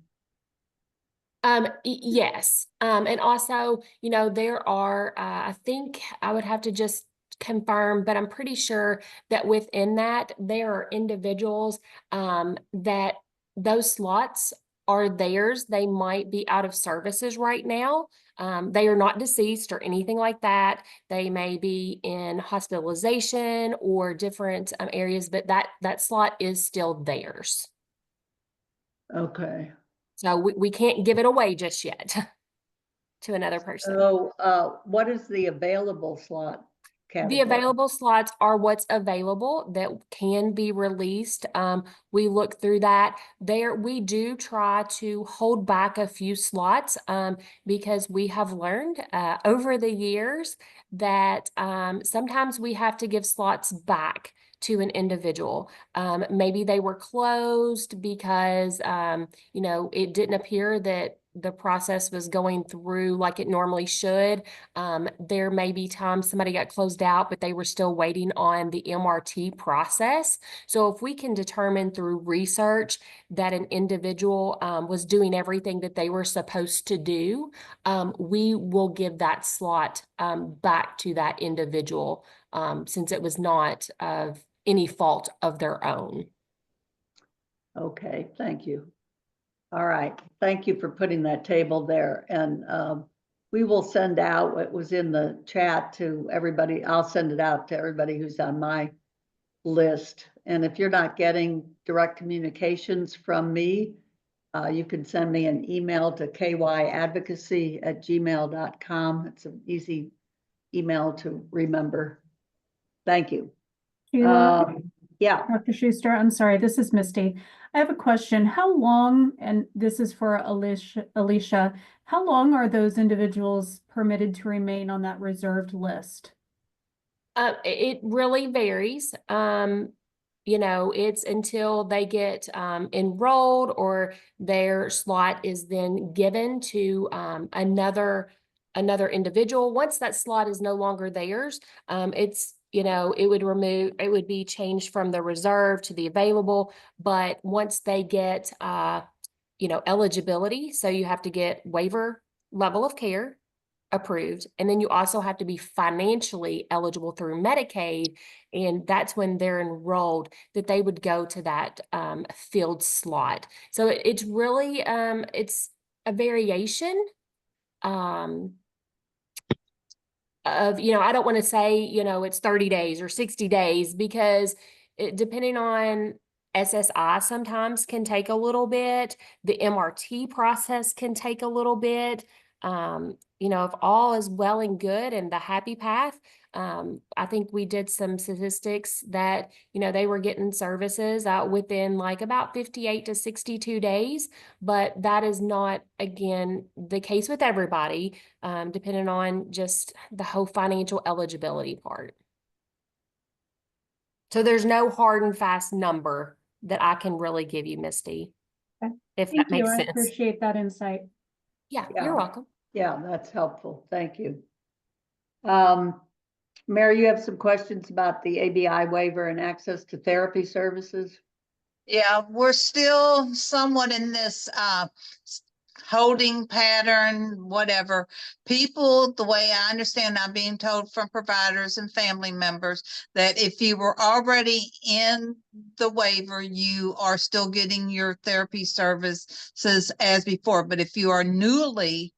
Yes. And also, you know, there are, I think I would have to just confirm, but I'm pretty sure that within that, there are individuals that those slots are theirs. They might be out of services right now. They are not deceased or anything like that. They may be in hospitalization or different areas, but that slot is still theirs. Okay. So we can't give it away just yet to another person. So what is the available slot category? The available slots are what's available that can be released. We look through that. We do try to hold back a few slots because we have learned over the years that sometimes we have to give slots back to an individual. Maybe they were closed because, you know, it didn't appear that the process was going through like it normally should. There may be times somebody got closed out, but they were still waiting on the MRT process. So if we can determine through research that an individual was doing everything that they were supposed to do, we will give that slot back to that individual since it was not of any fault of their own. Okay, thank you. All right, thank you for putting that table there. And we will send out what was in the chat to everybody. I'll send it out to everybody who's on my list. And if you're not getting direct communications from me, you can send me an email to kyadvocacy@gmail.com. It's an easy email to remember. Thank you. Sheila, yeah. Dr. Schuster, I'm sorry, this is Misty. I have a question. How long, and this is for Alicia, how long are those individuals permitted to remain on that reserved list? It really varies. You know, it's until they get enrolled or their slot is then given to another individual. Once that slot is no longer theirs, it's, you know, it would be changed from the reserve to the available. But once they get, you know, eligibility, so you have to get waiver level of care approved. And then you also have to be financially eligible through Medicaid. And that's when they're enrolled that they would go to that field slot. So it's really, it's a variation of, you know, I don't want to say, you know, it's 30 days or 60 days because depending on SSI sometimes can take a little bit. The MRT process can take a little bit. You know, if all is well and good and the happy path, I think we did some statistics that, you know, they were getting services within like about 58 to 62 days, but that is not, again, the case with everybody, depending on just the whole financial eligibility part. So there's no hard and fast number that I can really give you, Misty, if that makes sense. I appreciate that insight. Yeah, you're welcome. Yeah, that's helpful. Thank you. Mary, you have some questions about the ABI waiver and access to therapy services? Yeah, we're still somewhat in this holding pattern, whatever. People, the way I understand, I'm being told from providers and family members that if you were already in the waiver, you are still getting your therapy services as before. But if you are newly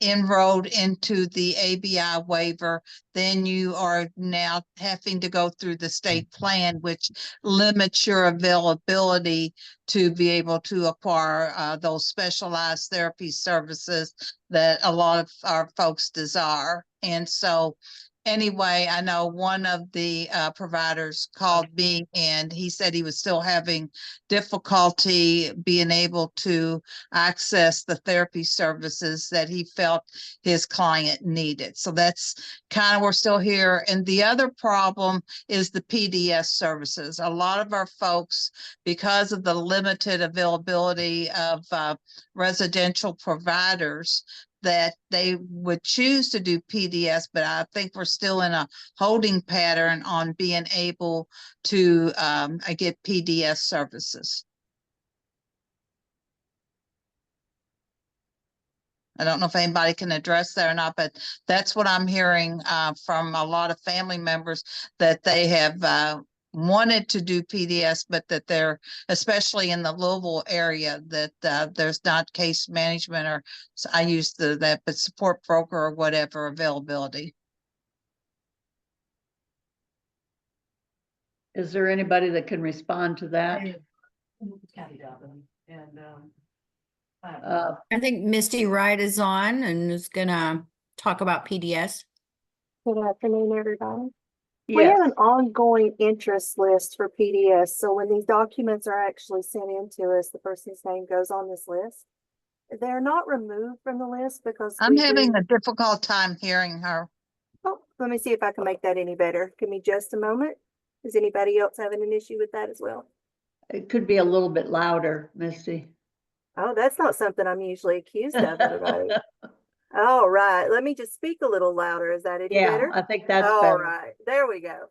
enrolled into the ABI waiver, then you are now having to go through the state plan, which limits your availability to be able to acquire those specialized therapy services that a lot of our folks desire. And so anyway, I know one of the providers called me and he said he was still having difficulty being able to access the therapy services that he felt his client needed. So that's kind of, we're still here. And the other problem is the PDS services. A lot of our folks, because of the limited availability of residential providers, that they would choose to do PDS, but I think we're still in a holding pattern on being able to get PDS services. I don't know if anybody can address that or not, but that's what I'm hearing from a lot of family members, that they have wanted to do PDS, but that they're, especially in the Louisville area, that there's not case management or, so I use but support broker or whatever availability. Is there anybody that can respond to that? I think Misty Wright is on and is gonna talk about PDS. Good afternoon, everybody. Yes. We have an ongoing interest list for PDS. So when these documents are actually sent in to us, the person's name goes on this list. They're not removed from the list because I'm having a difficult time hearing her. Oh, let me see if I can make that any better. Give me just a moment. Is anybody else having an issue with that as well? It could be a little bit louder, Misty. Oh, that's not something I'm usually accused of, everybody. All right, let me just speak a little louder. Is that any better? I think that's All better. right, there we go.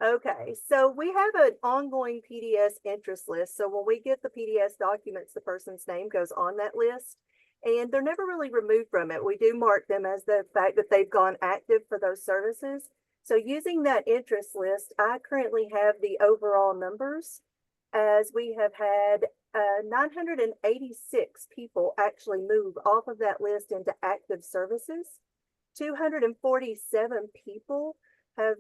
Okay, so we have an ongoing PDS interest list. So when we get the PDS documents, the person's name goes on that list and they're never really removed from it. We do mark them as the fact that they've gone active for those services. So using that interest list, I currently have the overall numbers, as we have had 986 people actually move off of that list into active services. 247 people have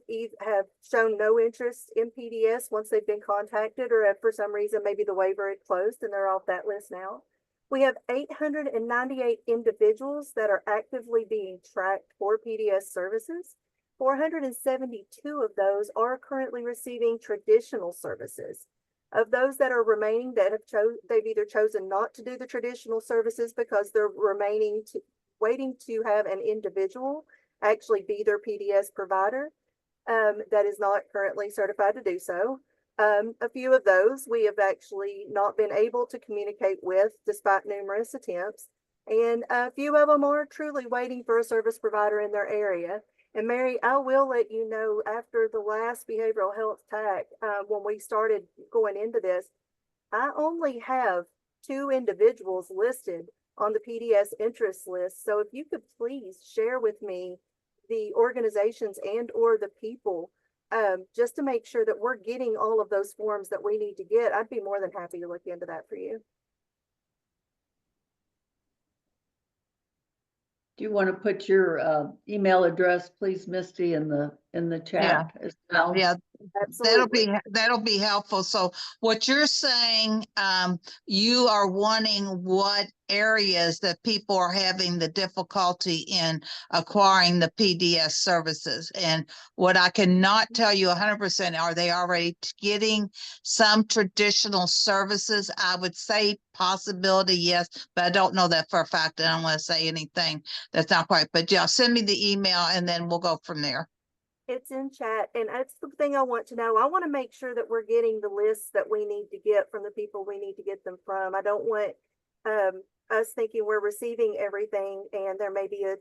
shown no interest in PDS once they've been contacted, or if for some reason maybe the waiver had closed and they're off that list now. We have 898 individuals that are actively being tracked for PDS services. 472 of those are currently receiving traditional services. Of those that are remaining that they've either chosen not to do the traditional services because they're waiting to have an individual actually be their PDS provider that is not currently certified to do so. A few of those we have actually not been able to communicate with despite numerous attempts. And a few of them are truly waiting for a service provider in their area. And Mary, I will let you know after the last behavioral health TAC, when we started going into this, I only have 2 individuals listed on the PDS interest list. So if you could please share with me the organizations and or the people, just to make sure that we're getting all of those forms that we need to get, I'd be more than happy to look into that for you. Do you want to put your email address, please, Misty, in the chat as well? Yeah, absolutely. That'll be helpful. So what you're saying, you are wanting what areas that people are having the difficulty in acquiring the PDS services. And what I cannot tell you 100%, are they already getting some traditional services? I would say possibility, yes, but I don't know that for a fact. I don't want to say anything that's not quite, but yeah, send me the email and then we'll go from there. It's in chat, and that's the thing I want to know. I want to make sure that we're getting the lists that we need to get from the people we need to get them from. I don't want us thinking we're receiving everything and there may be a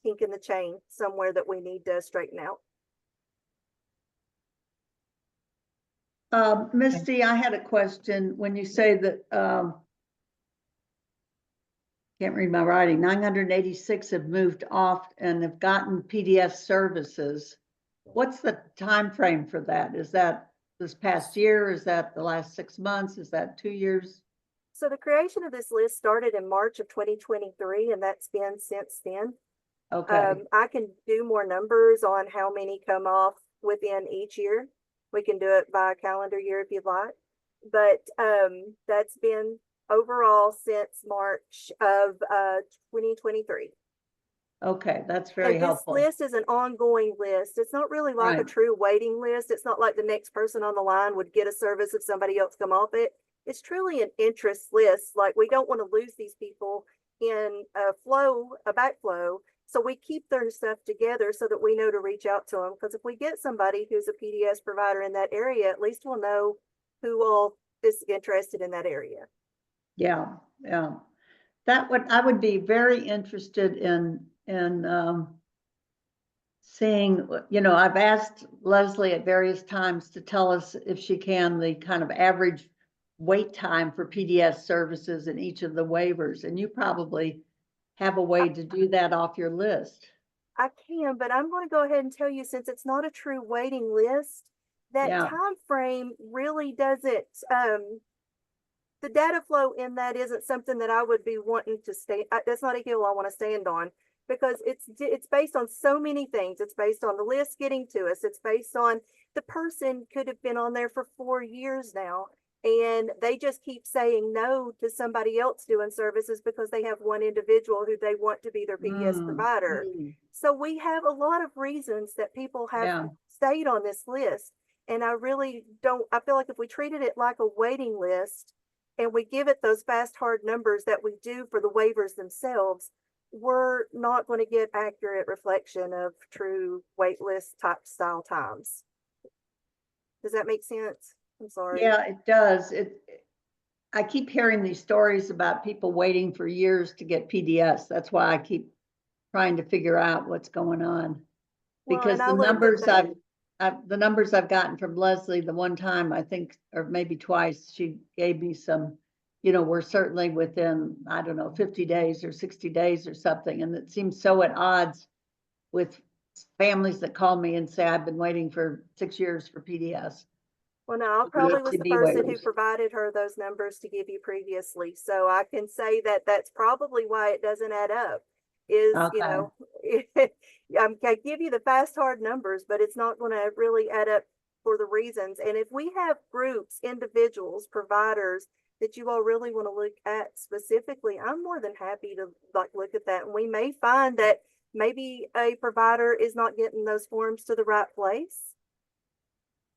kink in the chain somewhere that we need to straighten out. Misty, I had a question. When you say that, can't read my writing, 986 have moved off and have gotten PDS services. What's the time frame for that? Is that this past year? Is that the last 6 months? Is that 2 years? So the creation of this list started in March of 2023, and that's been since then. Okay. I can do more numbers on how many come off within each year. We can do it by calendar year if you'd like. But that's been overall since March of 2023. Okay, that's very helpful. This list is an ongoing list. It's not really like a Right. true waiting list. It's not like the next person on the line would get a service if somebody else come off it. It's truly an interest list. Like, we don't want to lose these people in a backflow. So we keep their stuff together so that we know to reach out to them. Because if we get somebody who's a PDS provider in that area, at least we'll know who all is interested in that area. Yeah, yeah. I would be very interested in seeing, I've asked Leslie at various times to tell us if she can, the kind of average wait time for PDS services in each of the waivers. And you probably have a way to do that off your list. I can, but I'm going to go ahead and tell you, since it's not a true waiting list, that time frame really doesn't, the data flow in that isn't something that I would be wanting to that's not a hill I want to stand on, because it's based on so many things. It's based on the list getting to us. It's based on the person could have been on there for 4 years now, and they just keep saying no to somebody else doing services because they have one individual who they want to be their PDS provider. So we have a lot of reasons that people have stayed on this list. And I really I feel like if we treated it like a waiting list and we give it those fast, hard numbers that we do for the waivers themselves, we're not going to get accurate reflection of true wait list type style times. Does that make sense? I'm sorry. Yeah, it does. I keep hearing these stories about people waiting for years to get PDS. That's why I keep trying to figure out what's going on. Because the numbers I've gotten from Leslie, the one time I think, or maybe twice, she gave me some, we're certainly within, I don't know, 50 days or 60 days or something. And it seems so at odds with families that call me and say, I've been waiting for 6 years for PDS. Well, no, I probably was the person who provided her those numbers to give you previously. So I can say that that's probably why it doesn't add up. I give you the fast, hard numbers, but it's not going to really add up for the reasons. And if we have groups, individuals, providers that you all really want to look at specifically, I'm more than happy to look at that. And we may find that maybe a provider is not getting those forms to the right place.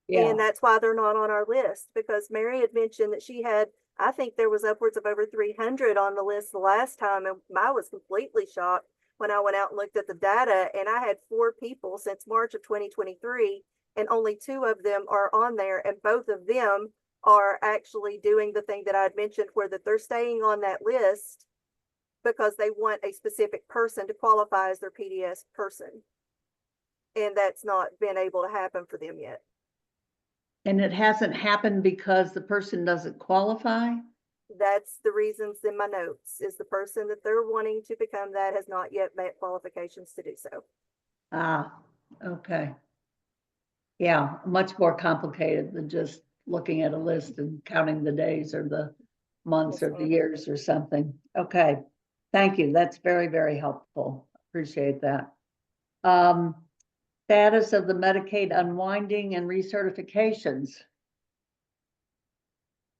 Yeah. And that's why they're not on our list, because Mary had mentioned that she had, I think there was upwards of over 300 on the list the last time. And I was completely shocked when I went out and looked at the data, and I had 4 people since March of 2023, and only 2 of them are on there. And both of them are actually doing the thing that I had mentioned, where that they're staying on that list because they want a specific person to qualify as their PDS person. And that's not been able to happen for them yet. And it hasn't happened because the person doesn't qualify? That's the reasons in my notes, is the person that they're wanting to become that has not yet met qualifications to do so. Ah, okay. Yeah, much more complicated than just looking at a list and counting the days or the months or the years or something. Okay, thank you. That's very, very helpful. Appreciate that. Status of the Medicaid unwinding and recertifications.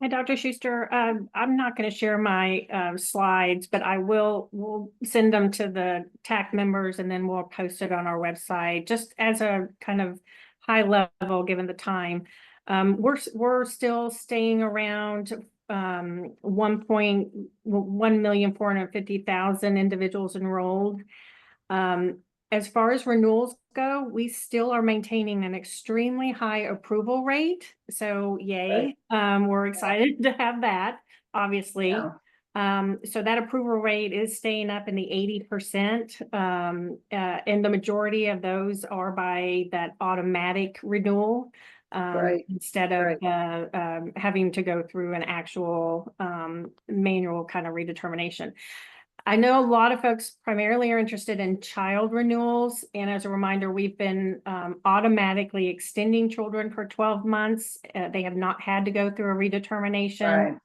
Hi, Dr. Schuster. I'm not going to share my slides, but we'll send them to the TAC members, and then we'll post it on our website just as a kind of high level given the time. We're still staying around 1,450,000 individuals enrolled. As far as renewals go, we still are maintaining an extremely high approval rate. So yay, we're excited to have that, obviously. So that approval rate is staying up in the 80%. And the majority of those are by that automatic renewal. Right. Instead of having to go through an actual manual kind of redetermination. I know a lot of folks primarily are interested in child renewals. And as a reminder, we've been automatically extending children for 12 months. They have not had to go through a redetermination. Right.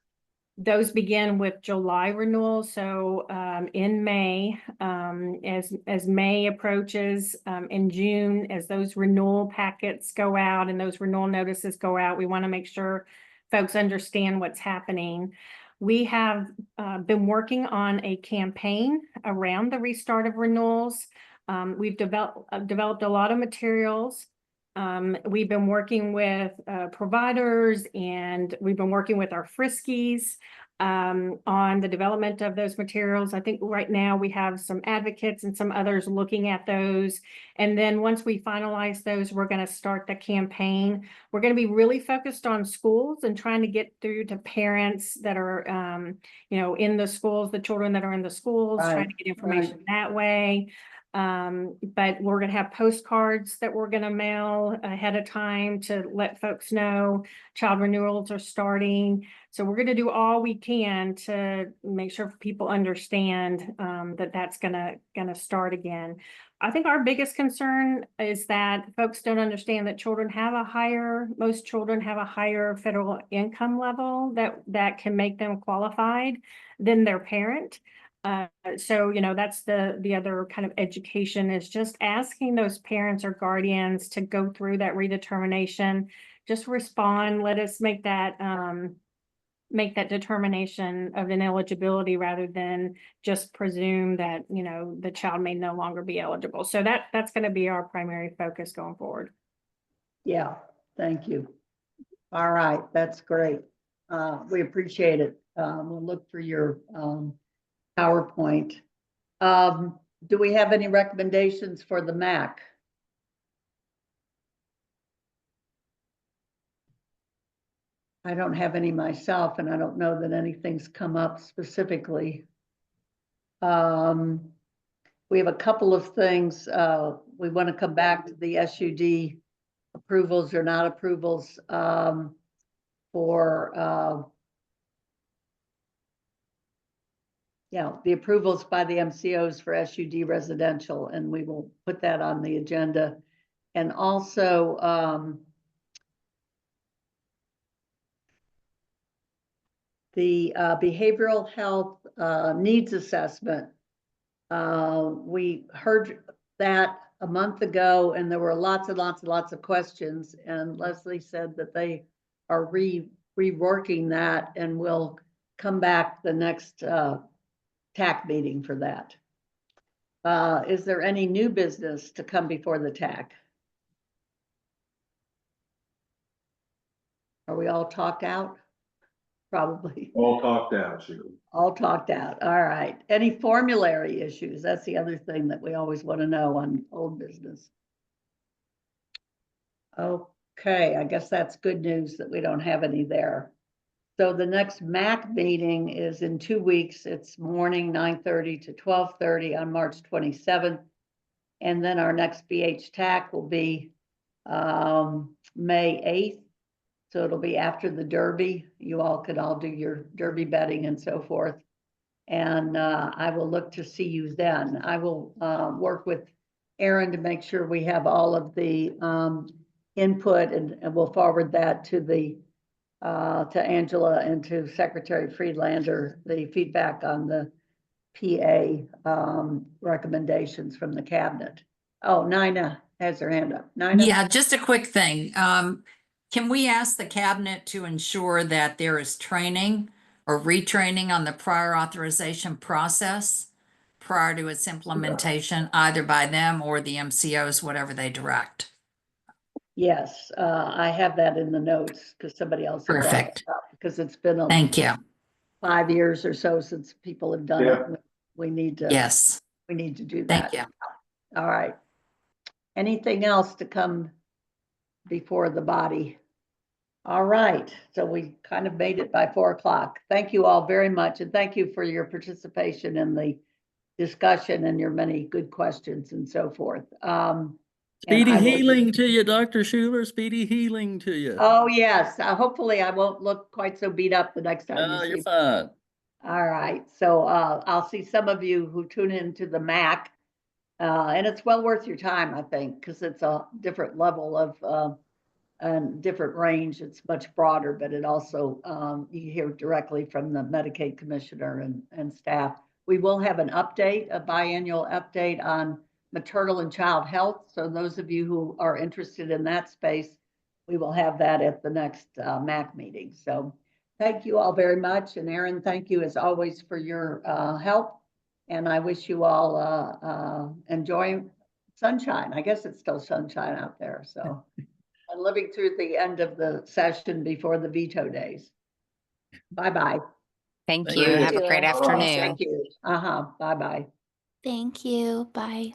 Those begin with July renewals. So in May, as May approaches, in June, as those renewal packets go out and those renewal notices go out, we want to make sure folks understand what's happening. We have been working on a campaign around the restart of renewals. We've developed a lot of materials. We've been working with providers, and we've been working with our Friskies on the development of those materials. I think right now we have some advocates and some others looking at those. And then once we finalize those, we're going to start the campaign. We're going to be really focused on schools and trying to get through to parents that are, in the schools, the children that are in the schools, trying to get information that way. But we're going to have postcards that we're going to mail ahead of time to let folks know child renewals are starting. So we're going to do all we can to make sure people understand that that's going to start again. I think our biggest concern is that folks don't understand that most children have a higher federal income level that can make them qualified than their parent. So, that's the other kind of education, is just asking those parents or guardians to go through that redetermination, just respond, let us make that determination of ineligibility rather than just presume that, the child may no longer be eligible. So that's going to be our primary focus going forward. Yeah, thank you. All right, that's great. We appreciate it. We'll look for your PowerPoint. Do we have any recommendations for the MAC? I don't have any myself, and I don't know that anything's come up specifically. We have a couple of things. We want to come back to the SUD approvals or not approvals for the approvals by the MCOs for SUD residential, and we will put that on the agenda. And also the behavioral health needs assessment. We heard that a month ago, and there were lots and lots of questions, and Leslie said that they are reworking that and will come back the next TAC meeting for that. Is there any new business to come before the TAC? Are we all talked out? Probably. All talked out, Sheila. All talked out. All right. Any formulary issues? That's the other thing that we always want to know on old business. Okay, I guess that's good news that we don't have any there. So the next MAC meeting is in 2 weeks. It's morning 9:30 to 12:30 on March 27th. And then our next BH TAC will be May 8th. So it'll be after the Derby. You all could all do your Derby betting and so forth. And I will look to see you then. I will work with Aaron to make sure we have all of the input, and we'll forward that to Angela and to Secretary Friedlander, the feedback on the PA recommendations from the cabinet. Oh, Nina has her hand up. Nina? Yeah, just a quick thing. Can we ask the cabinet to ensure that there is training or retraining on the prior authorization process prior to its implementation, either by them or the MCOs, whatever they direct? Yes, I have that in the notes because somebody else had brought Perfect. it up, because it's been Thank you. 5 years or so since people have done Yeah. it. We need to. Yes. We need to do Thank that. you. All right. Anything else to come before the body? All right, so we kind of made it by 4 o'clock. Thank you all very much, and thank you for your participation in the discussion and your many good questions and so forth. And Speedy I will- healing to you, Dr. Schuler. Speedy healing to you. Oh, yes. Hopefully I won't look quite so beat up the next time you see You're me. fine. All right, so I'll see some of you who tune into the MAC. And it's well worth your time, I think, because it's a different level of and different range. It's much broader, but it also you hear directly from the Medicaid commissioner and staff. We will have an update, a biannual update on maternal and child health. So those of you who are interested in that space, we will have that at the next MAC meeting. So thank you all very much. And Erin, thank you as always for your help. And I wish you all enjoy sunshine. I guess it's still sunshine out there. So and living through the end of the session before the veto days. Bye-bye. Thank you. Have a great afternoon. Thank you. Bye-bye. Thank you. Bye.